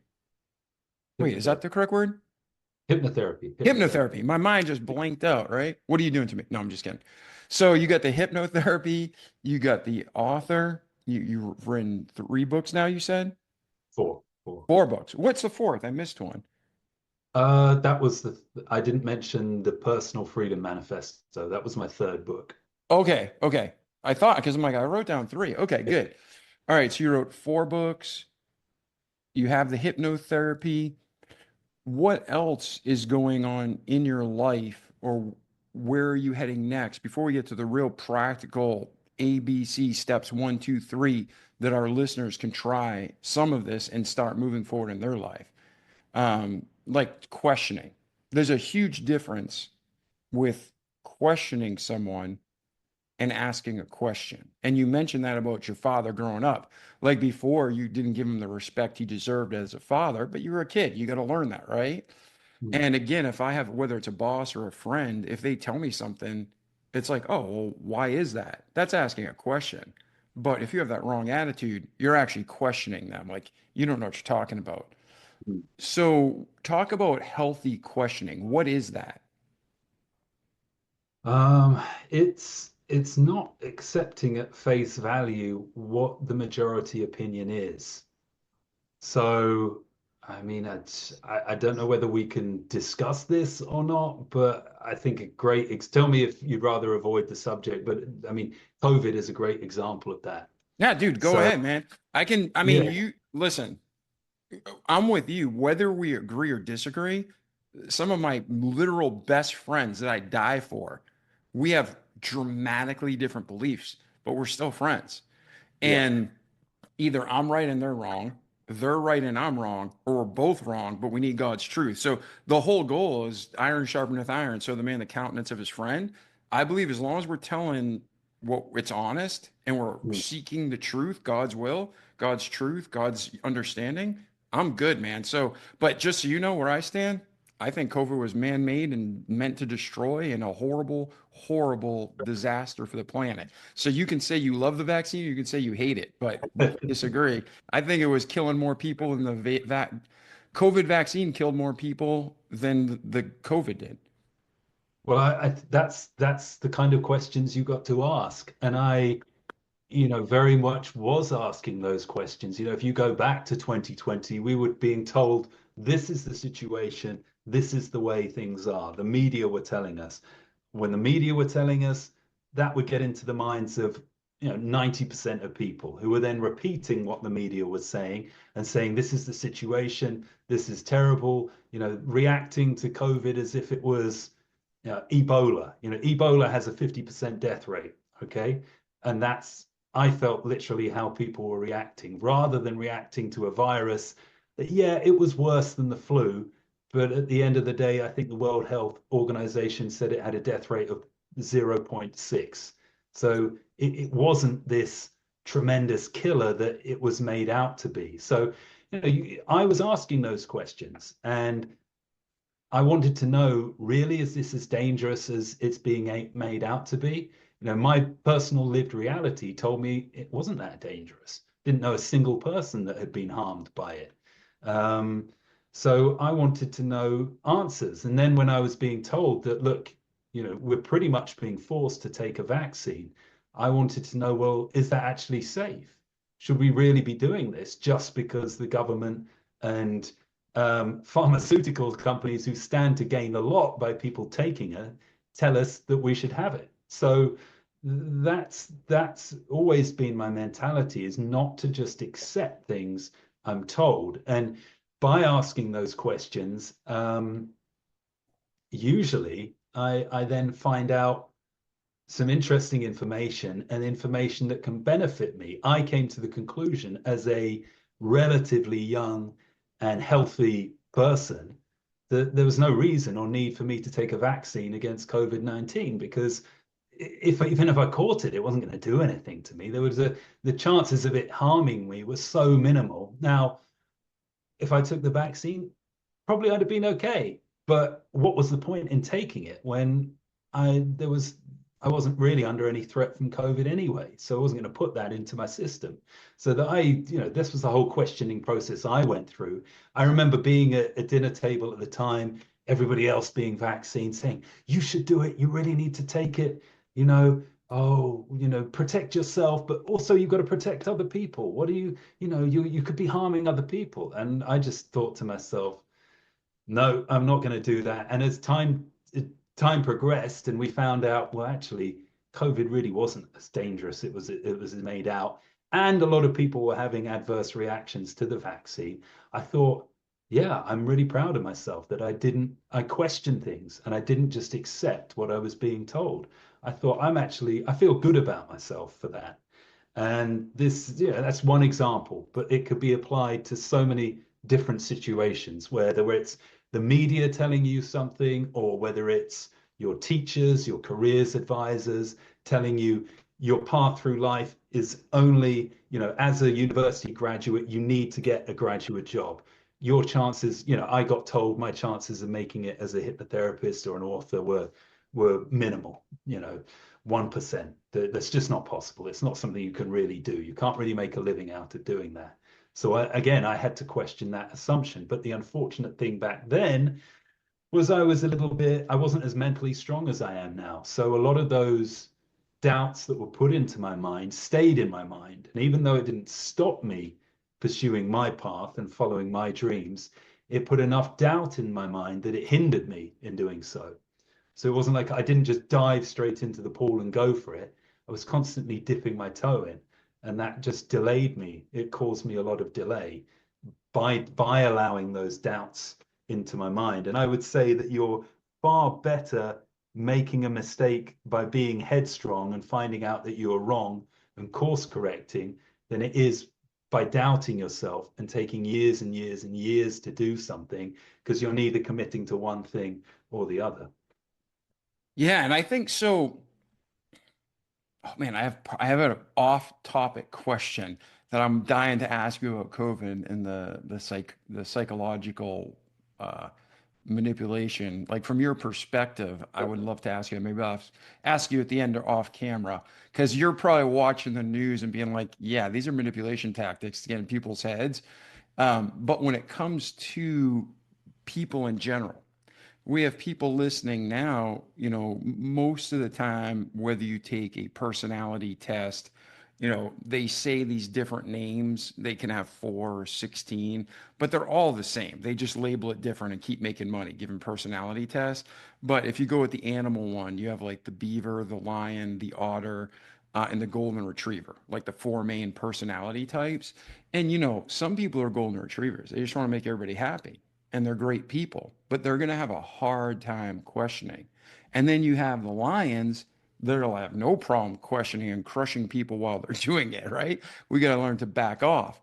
Wait, is that Hypnotherapy. the correct word? Hypnotherapy. Hypnotherapy. My mind just blanked out, right? What are you doing to me? No, I'm just kidding. So you got the hypnotherapy, you got the author. You've written 3 books now, you said? Four. Four. 4 books. What's the fourth? I missed one. That was I didn't mention the Personal Freedom Manifesto. That was my third book. Okay, okay. I thought because I'm like, I wrote down 3. Okay, good. All right, so you wrote 4 books. You have the hypnotherapy. What else is going on in your life, or where are you heading next before we get to the real practical ABC steps 1, 2, 3 that our listeners can try some of this and start moving forward in their life? Like questioning. There's a huge difference with questioning someone and asking a question. And you mentioned that about your father growing up. Like before, you didn't give him the respect he deserved as a father, but you were a kid. You got to learn that, right? Mm. And again, if I have, whether it's a boss or a friend, if they tell me something, it's like, oh, well, why is that? That's asking a question. But if you have that wrong attitude, you're actually questioning them. Like, you don't know what you're talking about. Mm. So, talk about healthy questioning. What is that? Um, it's not accepting at face value what the majority opinion is. So, I mean, I don't know whether we can discuss this or not, but I think a great, tell me if you'd rather avoid the subject, but I mean, COVID is a great example of that. Yeah, dude, go So, ahead, man. I mean, yeah, you listen, I'm with you, whether we agree or disagree. Some of my literal best friends that I die for, we have dramatically different beliefs, but we're still friends. yeah. And either I'm right and they're right and I'm wrong, or we're both wrong, but we need God's truth. So the whole goal is iron sharpeneth iron. So the man, the countenance of his friend. I believe as long as we're telling what it's honest and we're Mm. seeking the truth, God's will, God's truth, God's understanding, I'm good, man. So, but just so you know where I stand, I think COVID was man-made and meant to destroy and a horrible, horrible disaster for the planet. So you can say you love the vaccine, you can say you hate it, but we can disagree. I think it was killing more people than that COVID vaccine killed more people than the COVID did. Well, that's the kind of questions you got to ask. And very much was asking those questions. If you go back to 2020, we were being told this is the situation, this is the way things are. The media were telling us. When the media were telling us, that would get into the minds of 90% of people who were then repeating what the media was saying and saying this is the situation, this is terrible, reacting to COVID as if it was Ebola. Ebola has a 50% death rate, okay? And that's, I felt, literally how people were reacting, rather than reacting to a virus that, yeah, it was worse than the flu. But at the end of the day, I think the World Health Organization said it had a death rate of 0.6. So it wasn't this tremendous killer that it was made out to be. So, I was asking those questions, and I wanted to know, really, is this as dangerous as it's being made out to be? My personal lived reality told me it wasn't that dangerous. Didn't know a single person that had been harmed by it. Um, so I wanted to know answers. And then when I was being told that, look, we're pretty much being forced to take a vaccine, I wanted to know, well, is that actually safe? Should we really be doing this just because the government and pharmaceutical companies who stand to gain a lot by people taking it tell us that we should have it? So that's always been my mentality, is not to just accept things I'm told. And by asking those questions, usually I then find out some interesting information and information that can benefit me. I came to the conclusion, as a relatively young and healthy person, that there was no reason or need for me to take a vaccine against COVID-19, because even if I caught it, it wasn't going to do anything to me. The chances of it harming me were so minimal. Now, if I took the vaccine, probably I'd have been okay. But what was the point in taking it when I wasn't really under any threat from COVID anyway, so I wasn't going to put that into my system. So this was the whole questioning process I went through. I remember being at a dinner table at the time, everybody else being vaccinated, saying, "You should do it. You really need to take it. Oh, protect yourself, but also you've got to protect other people. What do you could be harming other people." And I just thought to myself, no, I'm not going to do that. And as time progressed, and we found out, well, actually, COVID really wasn't as dangerous it was made out, and a lot of people were having adverse reactions to the vaccine. I thought, yeah, I'm really proud of myself that I questioned things and I didn't just accept what I was being told. I thought, I feel good about myself for that. And that's one example, but it could be applied to so many different situations, whether it's the media telling you something, or whether it's your teachers, your careers advisors telling you your path through life is only, as a university graduate, you need to get a graduate job. Your chances, I got told my chances of making it as a hypnotherapist or an author were minimal, 1%. That's just not possible. It's not something you can really do. You can't really make a living out of doing that. So again, I had to question that assumption. But the unfortunate thing back then was I was a little bit, I wasn't as mentally strong as I am now. So a lot of those doubts that were put into my mind stayed in my mind. And even though it didn't stop me pursuing my path and following my dreams, it put enough doubt in my mind that it hindered me in doing so. So it wasn't like I didn't just dive straight into the pool and go for it. I was constantly dipping my toe in, and that just delayed me. It caused me a lot of delay by allowing those doubts into my mind. And I would say that you're far better making a mistake by being headstrong and finding out that you are wrong and course correcting than it is by doubting yourself and taking years and years and years to do something because you're neither committing to one thing or the other. Yeah, and I think so. Oh man, I have an off-topic question that I'm dying to ask you about COVID and the psychological uh, manipulation. Like from your perspective, I would love to ask you. Maybe I'll ask you at the end or off camera because you're probably watching the news and being like, "Yeah, these are manipulation tactics to get in people's heads." But when it comes to people in general, we have people listening now, most of the time, whether you take a personality test, they say these different names. They can have 4 or 16, but they're all the same. They just label it different and keep making money, giving personality tests. But if you go with the animal one, you have like the beaver, the lion, the otter, and the golden retriever, like the four main personality types. And, some people are golden retrievers. They just want to make everybody happy and they're great people, but they're going to have a hard time questioning. And then you have the lions that'll have no problem questioning and crushing people while they're doing it, right? We got to learn to back off.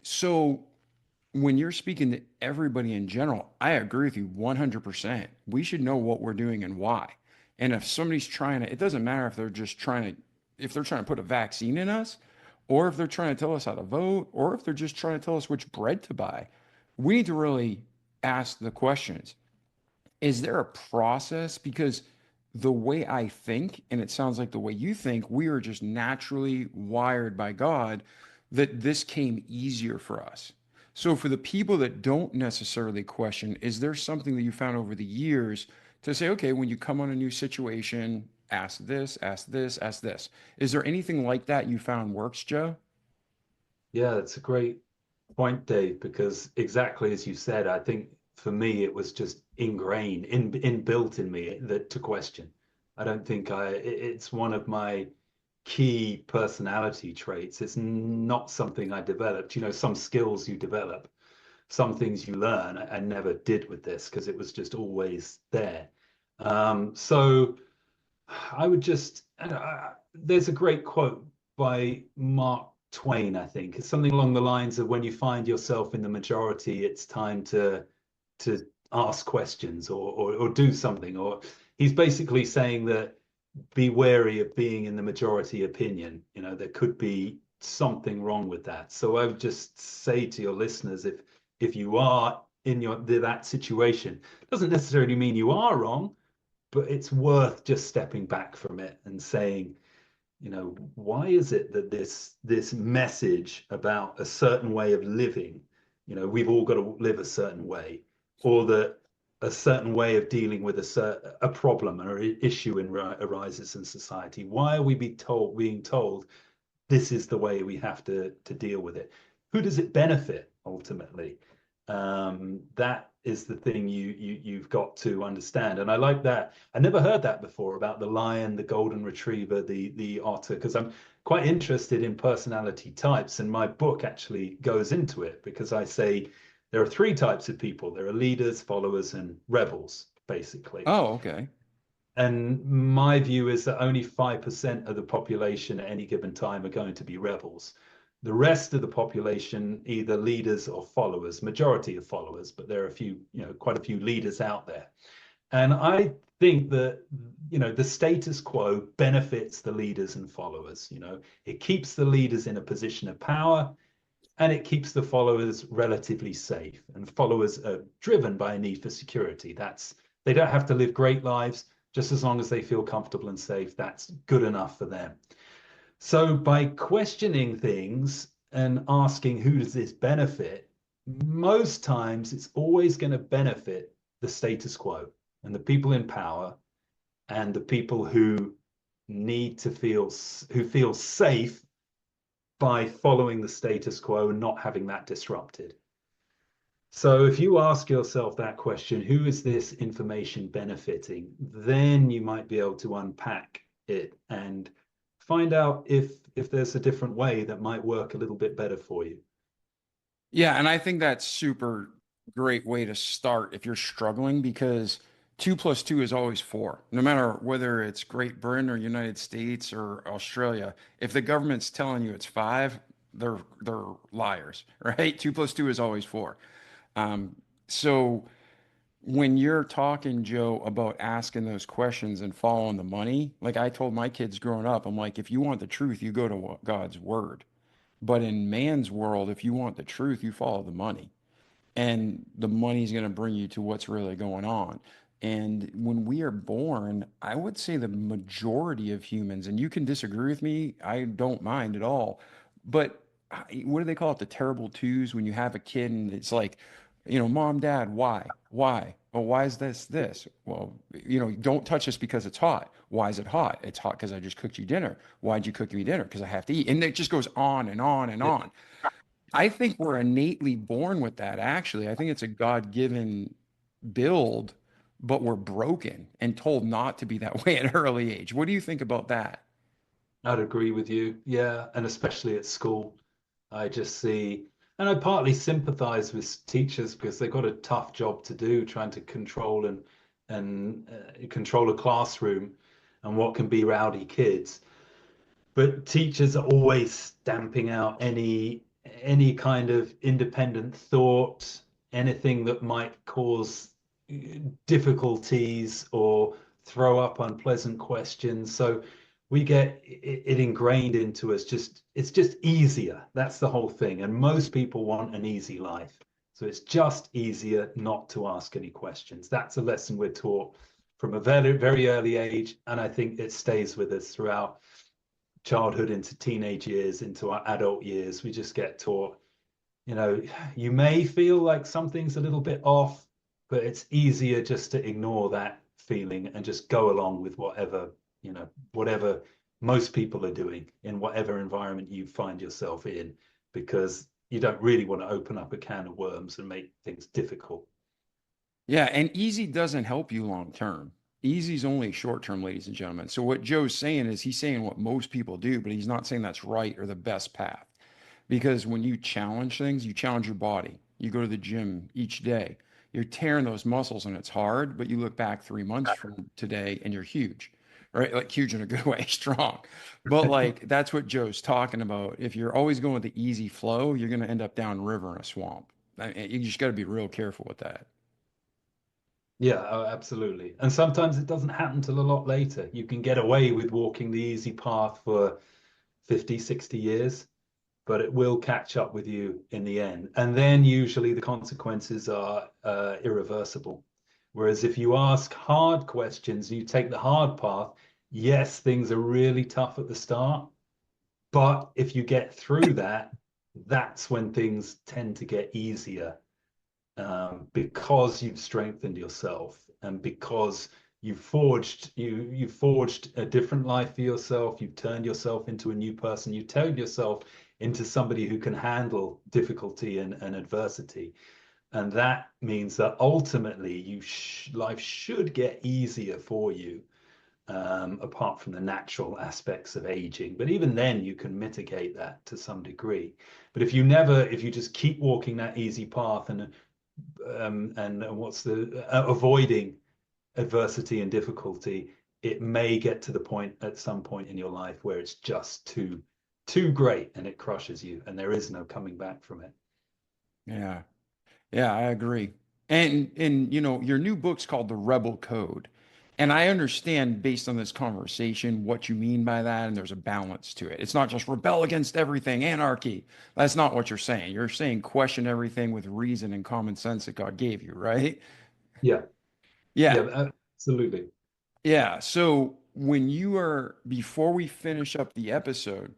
So when you're speaking to everybody in general, I agree with you 100%. We should know what we're doing and why. And if somebody's trying to, it doesn't matter if they're just trying to, if they're trying to put a vaccine in us, or if they're trying to tell us how to vote, or if they're just trying to tell us which bread to buy. We need to really ask the questions. Is there a process? Because the way I think, and it sounds like the way you think, we are just naturally wired by God that this came easier for us. So, for the people that don't necessarily question, is there something that you found over the years to say, okay, when you come on a new situation, ask this, ask this, ask this? Is there anything like that you found works, Joe? Yeah, that's a great point, Dave, because exactly as you said, I think for me it was just ingrained, inbuilt in me that to question. I don't think it's one of my key personality traits. It's not something I developed. Some skills you develop, some things you learn. I never did with this because it was just always there. So I would just, there's a great quote by Mark Twain, I think. It's something along the lines of when you find yourself in the majority, it's time to ask questions or do something. Or he's basically saying that be wary of being in the majority opinion. There could be something wrong with that. So I would just say to your listeners, if you are in that situation, it doesn't necessarily mean you are wrong, but it's worth just stepping back from it and saying, why is it that this message about a certain way of living, we've all got to live a certain way, or that a certain way of dealing with a problem or an issue arises in society? Why are we being told this is the way we have to deal with it? Who does it benefit ultimately? That is the thing you've got to understand. And I like that. I never heard that before about the lion, the golden retriever, the otter, because I'm quite interested in personality types. And my book actually goes into it because I say there are 3 types of people. There are leaders, followers, and rebels, basically. Oh, okay. And my view is that only 5% of the population at any given time are going to be rebels. The rest of the population, either leaders or followers, majority of followers, but there are quite a few leaders out there. And I think that, the status quo benefits the leaders and followers. It keeps the leaders in a position of power and it keeps the followers relatively safe. And followers are driven by a need for security. They don't have to live great lives. Just as long as they feel comfortable and safe, that's good enough for them. So by questioning things and asking who does this benefit, most times it's always going to benefit the status quo and the people in power and the people who need to feel safe by following the status quo and not having that disrupted. So if you ask yourself that question, who is this information benefiting? Then you might be able to unpack it and find out if there's a different way that might work a little bit better for you. Yeah, and I think that's super great way to start if you're struggling because 2 plus 2 is always 4. No matter whether it's Great Britain or United States or Australia, if the government's telling you it's 5, they're liars, right? 2 plus 2 is always 4. Um, so when you're talking, Joe, about asking those questions and following the money, like I told my kids growing up, I'm like, if you want the truth, you go to God's word. But in man's world, if you want the truth, you follow the money and the money's going to bring you to what's really going on. And when we are born, I would say the majority of humans, and you can disagree with me, I don't mind at all. But what do they call it? The terrible twos when you have a kid and it's like, mom, dad, why? Why? Well, why is this? Well, don't touch this because it's hot. Why is it hot? It's hot because I just cooked you dinner. Why'd you cook me dinner? Because I have to eat. And it just goes on and on and on. I think we're innately born with that, actually. I think it's a God-given build, but we're broken and told not to be that way at an early age. What do you think about that? I'd agree with you. Yeah. And especially at school, I just see, and I partly sympathize with teachers because they've got a tough job to do trying to control and control a classroom and what can be rowdy kids. But teachers are always stamping out any kind of independent thought, anything that might cause difficulties or throw up unpleasant questions. So we get it ingrained into us. Just it's just easier. That's the whole thing. And most people want an easy life. So it's just easier not to ask any questions. That's a lesson we're taught from a very, very early age. And I think it stays with us throughout childhood into teenage years, into our adult years. We just get taught, you may feel like something's a little bit off, but it's easier just to ignore that feeling and just go along with whatever most people are doing in whatever environment you find yourself in, because you don't really want to open up a can of worms and make things difficult. Yeah, and easy doesn't help you long term. Easy's only short term, ladies and gentlemen. So what Joe's saying is he's saying what most people do, but he's not saying that's right or the best path. Because when you challenge things, you challenge your body. You go to the gym each day. You're tearing those muscles and it's hard, but you look back 3 months from today and you're huge, right? Like huge in a good way, strong. But like that's what Joe's talking about. If you're always going with the easy flow, you're going to end up downriver in a swamp. You just got to be real careful with that. Yeah, oh, absolutely. And sometimes it doesn't happen till a lot later. You can get away with walking the easy path for 50, 60 years, but it will catch up with you in the end. And then usually the consequences are irreversible. Whereas if you ask hard questions, you take the hard path, yes, things are really tough at the start, but if you get through that, that's when things tend to get easier, because you've strengthened yourself and because you've forged a different life for yourself. You've turned yourself into a new person. You've turned yourself into somebody who can handle difficulty and adversity. And that means that ultimately life should get easier for you, apart from the natural aspects of aging. But even then, you can mitigate that to some degree. But if you just keep walking that easy path and what's the avoiding adversity and difficulty, it may get to the point at some point in your life where it's just too great and it crushes you, and there is no coming back from it. Yeah. Yeah, I agree. And your new book's called The Rebel Code. And I understand based on this conversation what you mean by that, and there's a balance to it. It's not just rebel against everything, anarchy. That's not what you're saying. You're saying question everything with reason and common sense that God gave you, right? Yeah, Yeah. yeah, absolutely. Yeah. So before we finish up the episode,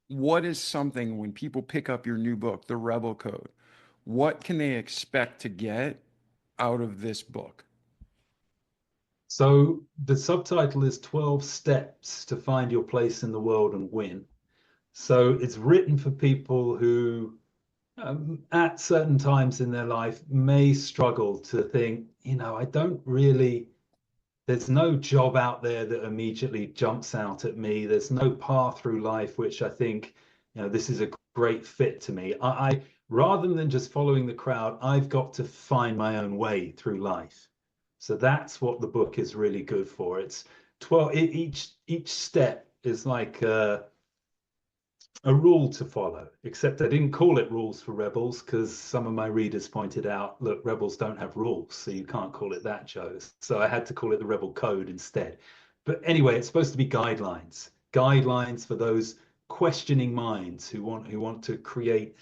what is something when people pick up your new book, The Rebel Code, what can they expect to get? out of this book? So the subtitle is 12 Steps to Find Your Place in the World and Win. So it's written for people who, at certain times in their life, may struggle to think, I don't really, there's no job out there that immediately jumps out at me. There's no path through life which I think, this is a great fit to me. I rather than just following the crowd, I've got to find my own way through life. So that's what the book is really good for. It's 12, each step is like a rule to follow, except I didn't call it rules for rebels because some of my readers pointed out, look, rebels don't have rules, so you can't call it that, Joe. So I had to call it the Rebel Code instead. But anyway, it's supposed to be guidelines for those questioning minds who want to create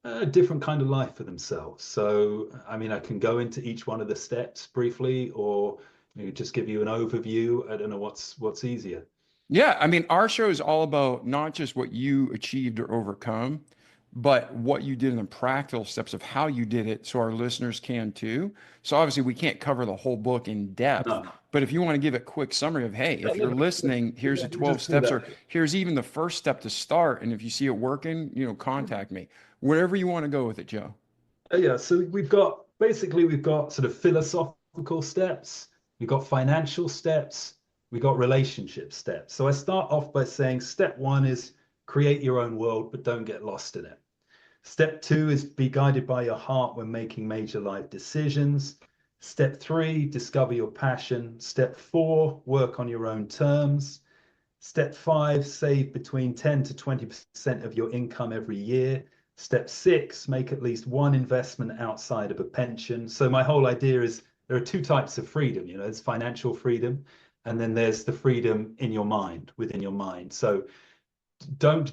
a different kind of life for themselves. So, I mean, I can go into each one of the steps briefly, or maybe just give you an overview. I don't know what's easier. Yeah, I mean, our show is all about not just what you achieved or overcome, but what you did in the practical steps of how you did it so our listeners can too. So obviously we can't cover the whole book in depth, No. but if you want to give a quick summary of, hey, if you're listening, here's Yeah, the we 12 just do steps, that. or here's even the first step to start. And if you see it working, contact me. Wherever you want to go with it, Joe. Yeah, so we've got sort of philosophical steps, we've got financial steps, we've got relationship steps. So I start off by saying step one is create your own world, but don't get lost in it. Step two is be guided by your heart when making major life decisions. Step three, discover your passion. Step four, work on your own terms. Step five, save between 10 to 20% of your income every year. Step six, make at least one investment outside of a pension. So my whole idea is there are two types of freedom. There's financial freedom, and then there's the freedom in your mind, within your mind. So don't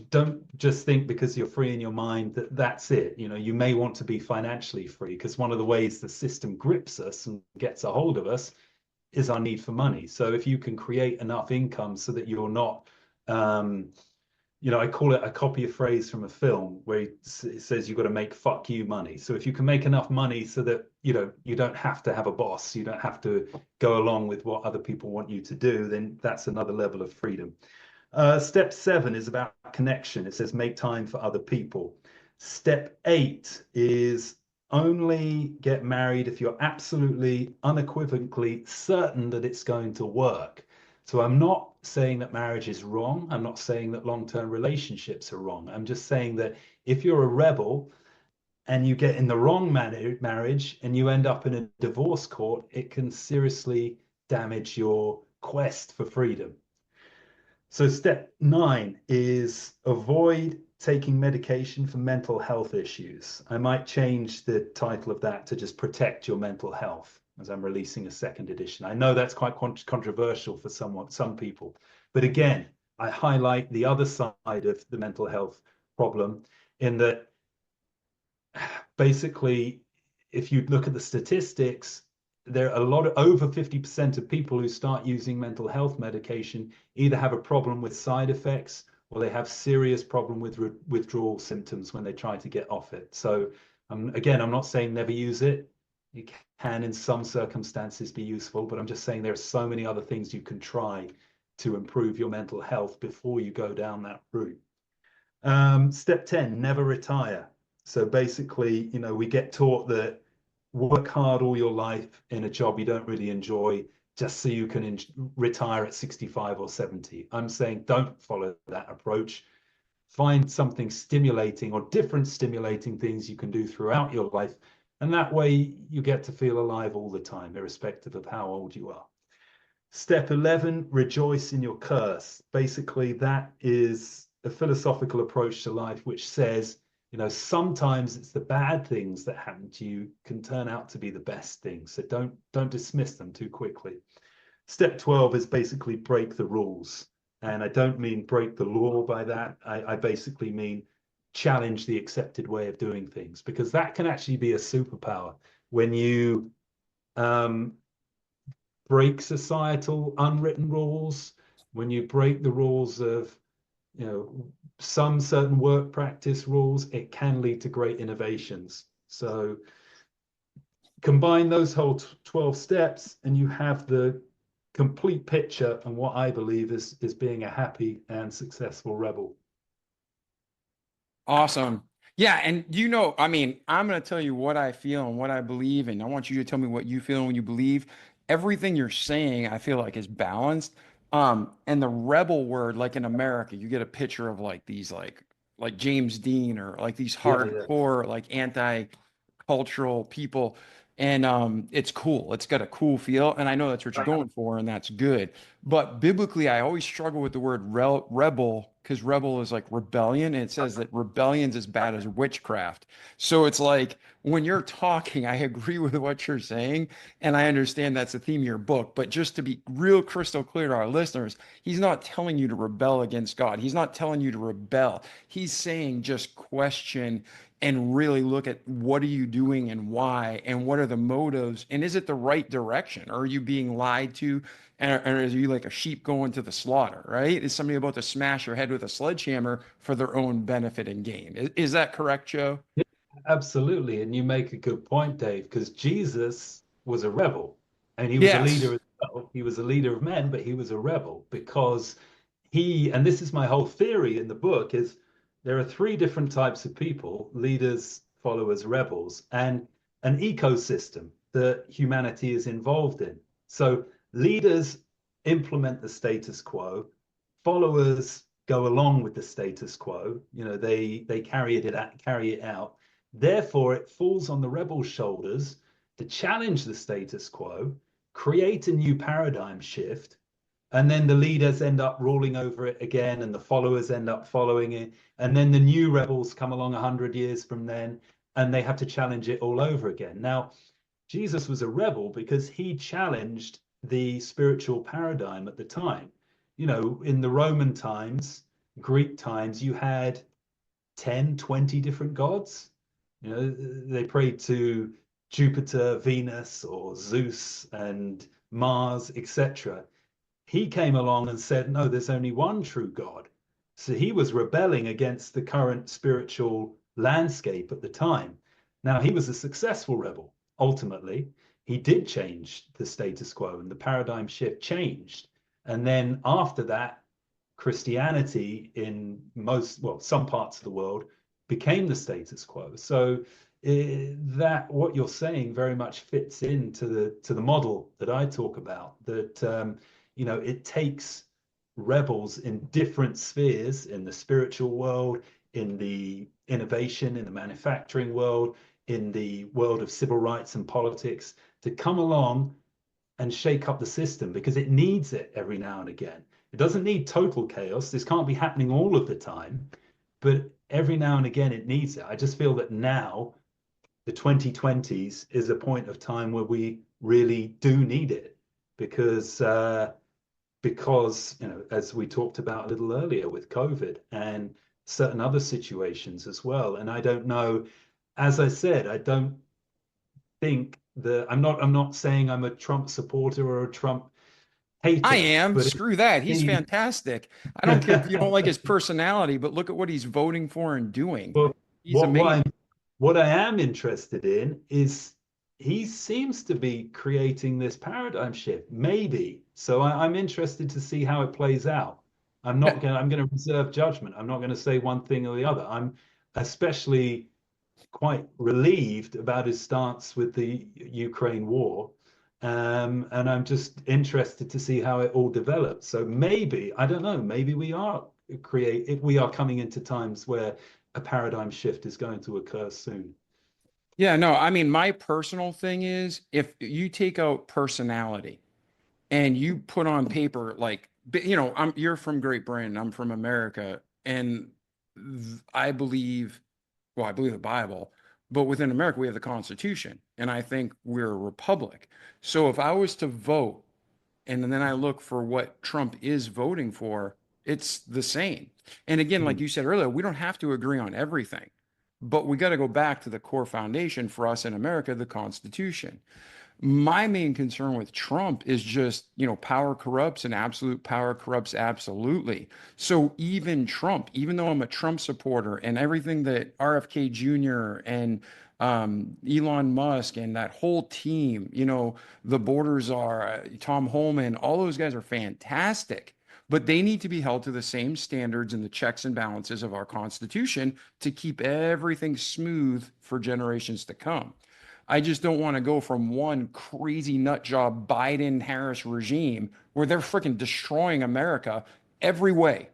just think because you're free in your mind that's it. You may want to be financially free, because one of the ways the system grips us and gets a hold of us is our need for money. So if you can create enough income so that you're not, I call it, I copy a phrase from a film where it says you've got to make fuck you money. So if you can make enough money so that, you don't have to have a boss, you don't have to go along with what other people want you to do, then that's another level of freedom. Step 7 is about connection. It says make time for other people. Step 8 is only get married if you're absolutely unequivocally certain that it's going to work. So I'm not saying that marriage is wrong. I'm not saying that long-term relationships are wrong. I'm just saying that if you're a rebel and you get in the wrong marriage and you end up in a divorce court, it can seriously damage your quest for freedom. So step 9 is avoid taking medication for mental health issues. I might change the title of that to just protect your mental health, as I'm releasing a second edition. I know that's quite controversial for some people, but again, I highlight the other side of the mental health problem in that basically, if you look at the statistics, there are over 50% of people who start using mental health medication either have a problem with side effects or they have serious problem with withdrawal symptoms when they try to get off it. So again, I'm not saying never use it. It can in some circumstances be useful, but I'm just saying there are so many other things you can try to improve your mental health before you go down that route. Step 10, never retire. So basically, we get taught that work hard all your life in a job you don't really enjoy just so you can retire at 65 or 70. I'm saying don't follow that approach. Find something stimulating or different stimulating things you can do throughout your life. And that way you get to feel alive all the time, irrespective of how old you are. Step 11, rejoice in your curse. Basically, that is a philosophical approach to life, which says, sometimes it's the bad things that happen to you can turn out to be the best things. So don't dismiss them too quickly. Step 12 is basically break the rules. And I don't mean break the law by that. I basically mean challenge the accepted way of doing things, because that can actually be a superpower when you break societal unwritten rules, when you break the rules of some certain work practice rules, it can lead to great innovations. So combine those whole 12 steps, and you have the complete picture and what I believe is being a happy and successful rebel. Awesome. Yeah, and you know, I mean, I'm going to tell you what I feel and what I believe, and I want you to tell me what you feel and what you believe. Everything you're saying, I feel like is balanced. And the rebel word, like in America, you get a picture of like these like James Dean or like these Yeah, yeah. hardcore like anti-cultural people. And it's cool. It's got a cool feel, and I know that's what you're going for, and that's good. But biblically, I always struggle with the word rebel because rebel is like rebellion. And it says that rebellion's as bad as witchcraft. So it's like when you're talking, I agree with what you're saying. And I understand that's the theme of your book. But just to be real crystal clear to our listeners, he's not telling you to rebel against God. He's not telling you to rebel. He's saying just question and really look at what are you doing and why and what are the motives and is it the right direction or are you being lied to and are you like a sheep going to the slaughter, right? Is somebody about to smash your head with a sledgehammer for their own benefit and gain? Is that correct, Joe? Absolutely. And you make a good point, Dave, because Jesus was a rebel and he was a leader Yes. as well. He was a leader of men, but he was a rebel because and this is my whole theory in the book, is there are three different types of people: leaders, followers, rebels, and an ecosystem that humanity is involved in. So leaders implement the status quo, followers go along with the status quo. They carry it out. Therefore, it falls on the rebels' shoulders to challenge the status quo, create a new paradigm shift, and then the leaders end up ruling over it again, and the followers end up following it, and then the new rebels come along 100 years from then, and they have to challenge it all over again. Now, Jesus was a rebel because he challenged the spiritual paradigm at the time. In the Roman times, Greek times, you had 10, 20 different gods. They prayed to Jupiter, Venus, or Zeus and Mars, etc. He came along and said, no, there's only one true God. So he was rebelling against the current spiritual landscape at the time. Now, he was a successful rebel. Ultimately, he did change the status quo and the paradigm shift changed. And then after that, Christianity in some parts of the world became the status quo. So that what you're saying very much fits into the model that I talk about. That it takes rebels in different spheres, in the spiritual world, in the innovation, in the manufacturing world, in the world of civil rights and politics, to come along and shake up the system, because it needs it every now and again. It doesn't need total chaos. This can't be happening all of the time, but every now and again it needs it. I just feel that now, the 2020s, is a point of time where we really do need it, because as we talked about a little earlier with COVID and certain other situations as well. And I don't know, as I said, I don't think that I'm not saying I'm a Trump supporter or a Trump I hater, am. but Screw that. He's it, fantastic. I don't care if you don't like his personality, but look at what he's voting for and doing. well, He's what what amazing. I'm what I am interested in is he seems to be creating this paradigm shift, maybe. So I'm interested to see how it plays out. I'm going to reserve judgment. I'm not going to say one thing or the other. I'm especially quite relieved about his stance with the Ukraine war. And I'm just interested to see how it all develops. So maybe, I don't know, maybe we are coming into times where a paradigm shift is going to occur soon. Yeah, no, I mean, my personal thing is if you take out personality and you put on paper, like, you're from Great Britain, I'm from America, and I believe, well, I believe the Bible, but within America, we have the Constitution, and I think we're a republic. So if I was to vote, and then I look for what Trump is voting for, it's the same. And again, like Mm. you said earlier, we don't have to agree on everything, but we got to go back to the core foundation for us in America, the Constitution. My main concern with Trump is just, power corrupts and absolute power corrupts absolutely. So even Trump, even though I'm a Trump supporter and everything that RFK Jr. and Elon Musk and that whole team, the borders are Tom Holman, all those guys are fantastic, but they need to be held to the same standards and the checks and balances of our Constitution to keep everything smooth for generations to come. I just don't want to go from one crazy nut job Biden Harris regime where they're freaking destroying America every way,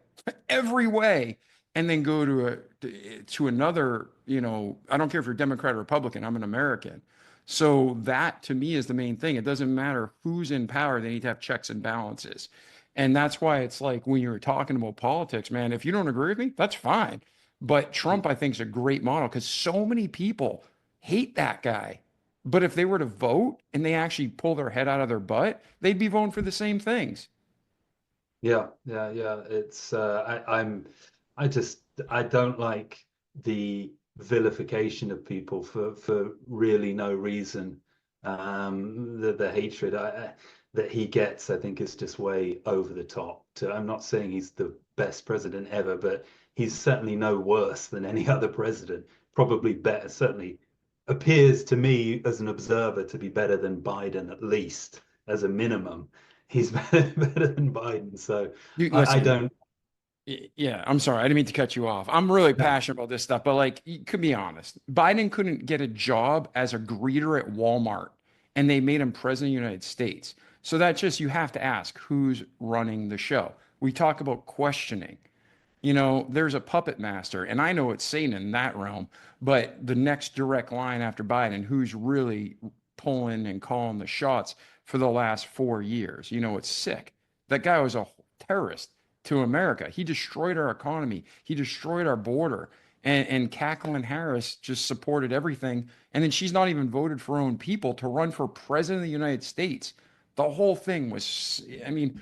every way, and then go to another, I don't care if you're Democrat or Republican, I'm an American. So that to me is the main thing. It doesn't matter who's in power, they need to have checks and balances. And that's why it's like when you're talking about politics, man, if you don't agree with me, that's fine. But Trump, I think, is a great model because so many people hate that guy. But if they were to vote and they actually pull their head out of their butt, they'd be voting for the same things. Yeah. It's I don't like the vilification of people for really no reason. The hatred that he gets, I think, is just way over the top. I'm not saying he's the best president ever, but he's certainly no worse than any other president. Probably better, certainly appears to me as an observer to be better than Biden, at least as a minimum. He's better than Biden. So I Listen, don't. yeah, I'm sorry. I didn't mean to cut you off. I'm really No. passionate about this stuff, but like, you could be honest. Biden couldn't get a job as a greeter at Walmart, and they made him president of the United States. So that's just, you have to ask who's running the show. We talk about questioning. There's a puppet master, and I know it's Satan in that realm, but the next direct line after Biden, who's really pulling and calling the shots for the last 4 years, it's sick. That guy was a terrorist to America. He destroyed our economy, he destroyed our border. And Kathleen Harris just supported everything. And then she's not even voted for her own people to run for president of the United States. The whole thing was, I mean,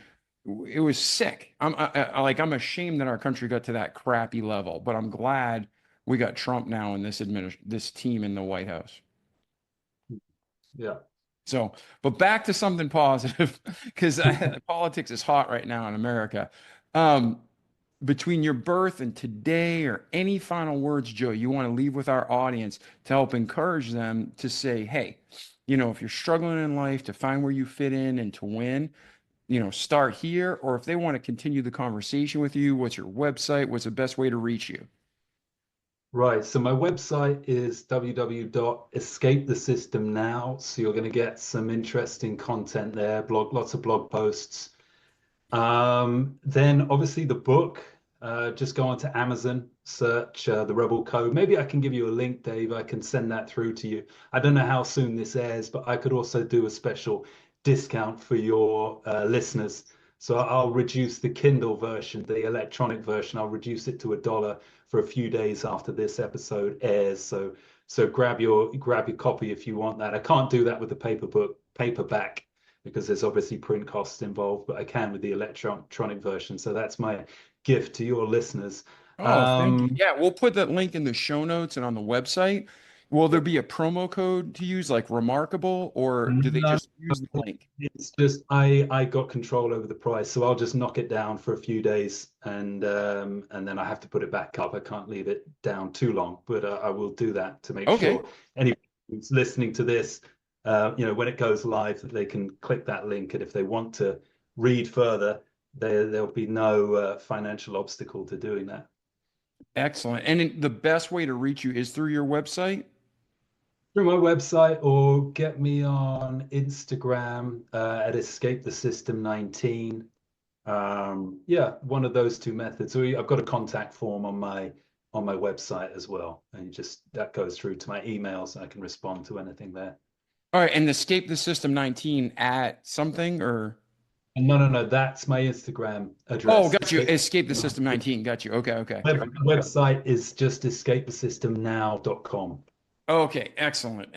it was sick. I'm ashamed that our country got to that crappy level, but I'm glad we got Trump now in this team in the White House. Yeah. So, but back to something positive because politics is hot right now in America. Um, between your birth and today, or any final words, Joe, you want to leave with our audience to help encourage them to say, hey, if you're struggling in life to find where you fit in and to win, start here. Or if they want to continue the conversation with you, what's your website? What's the best way to reach you? Right. So my website is www.escapethesystem now. So you're going to get some interesting content there, lots of blog posts. Then obviously the book, just go onto Amazon, search The Rebel Code. Maybe I can give you a link, Dave. I can send that through to you. I don't know how soon this airs, but I could also do a special discount for your listeners. So I'll reduce the Kindle version, the electronic version. I'll reduce it to $1 for a few days after this episode airs. So grab your copy if you want that. I can't do that with the paperback because there's obviously print costs involved, but I can with the electronic version. So that's my gift to your listeners. Oh, thank you. Yeah, we'll put that link in the show notes and on the website. Will there be a promo code to use, like Remarkable, or do they No, just use the link? it's just I got control over the price, so I'll just knock it down for a few days, and then I have to put it back up. I can't leave it down too long, but I will do that to make Okay. sure anyone who's listening to this, when it goes live, that they can click that link, and if they want to read further, there'll be no financial obstacle to doing that. Excellent. And the best way to reach you is through your website? Through my website, or get me on Instagram at EscapeTheSystem19. Yeah, one of those two methods. Or I've got a contact form on my website as well, and that goes through to my emails, and I can respond to anything there. All right, and Escape the System 19 at something, or? No, that's my Instagram address. Oh, got you. Escape the System 19. Got you. Okay. Website is just EscapeTheSystemNow.com. Okay, excellent.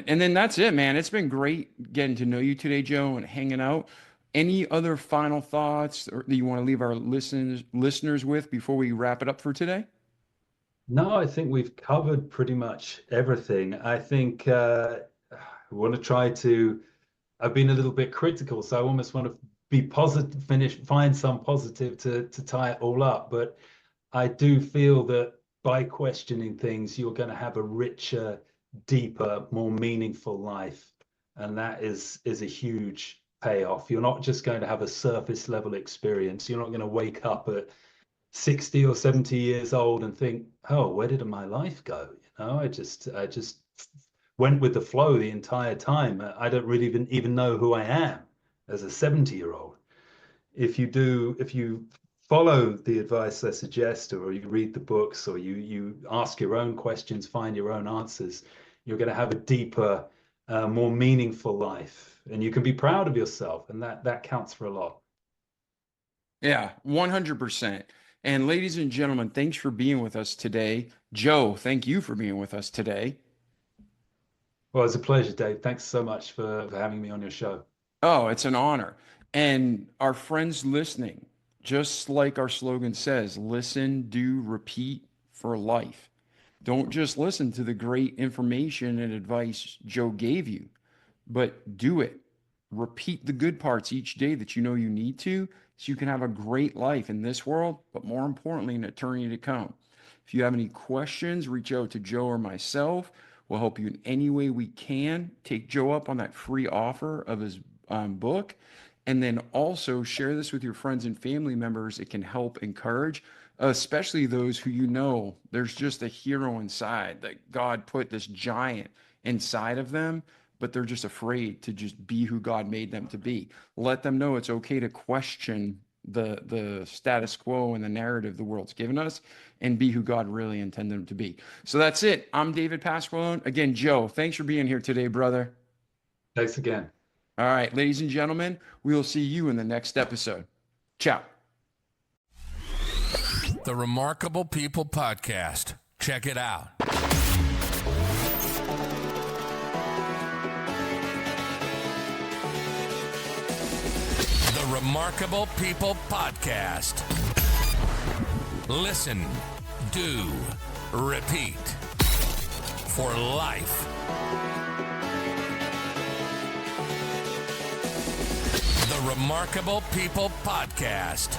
And then that's it, man. It's been great getting to know you today, Joe, and hanging out. Any other final thoughts that you want to leave our listeners with before we wrap it up for today? No, I think we've covered pretty much everything. I think I want to try to. I've been a little bit critical, so I almost want to be positive, find some positive to tie it all up. But I do feel that by questioning things, you're going to have a richer deeper, more meaningful life. And that is a huge payoff. You're not just going to have a surface level experience. You're not going to wake up at 60 or 70 years old and think, oh, where did my life go? I just went with the flow the entire time. I don't really even know who I am as a 70-year-old. If you follow the advice I suggest, or you read the books, or you ask your own questions, find your own answers, you're going to have a deeper, more meaningful life, and you can be proud of yourself, and that counts for a lot. Yeah, 100%. And ladies and gentlemen, thanks for being with us today. Joe, thank you for being with us today. Well, it's a pleasure, Dave. Thanks so much for having me on your show. Oh, it's an honor. And our friends listening, just like our slogan says, listen, do, repeat for life. Don't just listen to the great information and advice Joe gave you, but do it. Repeat the good parts each day that you know you need to, so you can have a great life in this world, but more importantly, in eternity to come. If you have any questions, reach out to Joe or myself. We'll help you in any way we can. Take Joe up on that free offer of his book. And then also share this with your friends and family members. It can help encourage, especially those who you know there's just a hero inside, that God put this giant inside of them, but they're just afraid to just be who God made them to be. Let them know it's okay to question the status quo and the narrative the world's given us, and be who God really intended them to be. So that's it. I'm David Pasqualone. Again, Joe, thanks for being here today, brother. Thanks again. All right, ladies and gentlemen, we will see you in the next episode. Ciao. The Remarkable People Podcast. Check it out. The Remarkable People Podcast. Listen, do, repeat for life. The Remarkable People Podcast.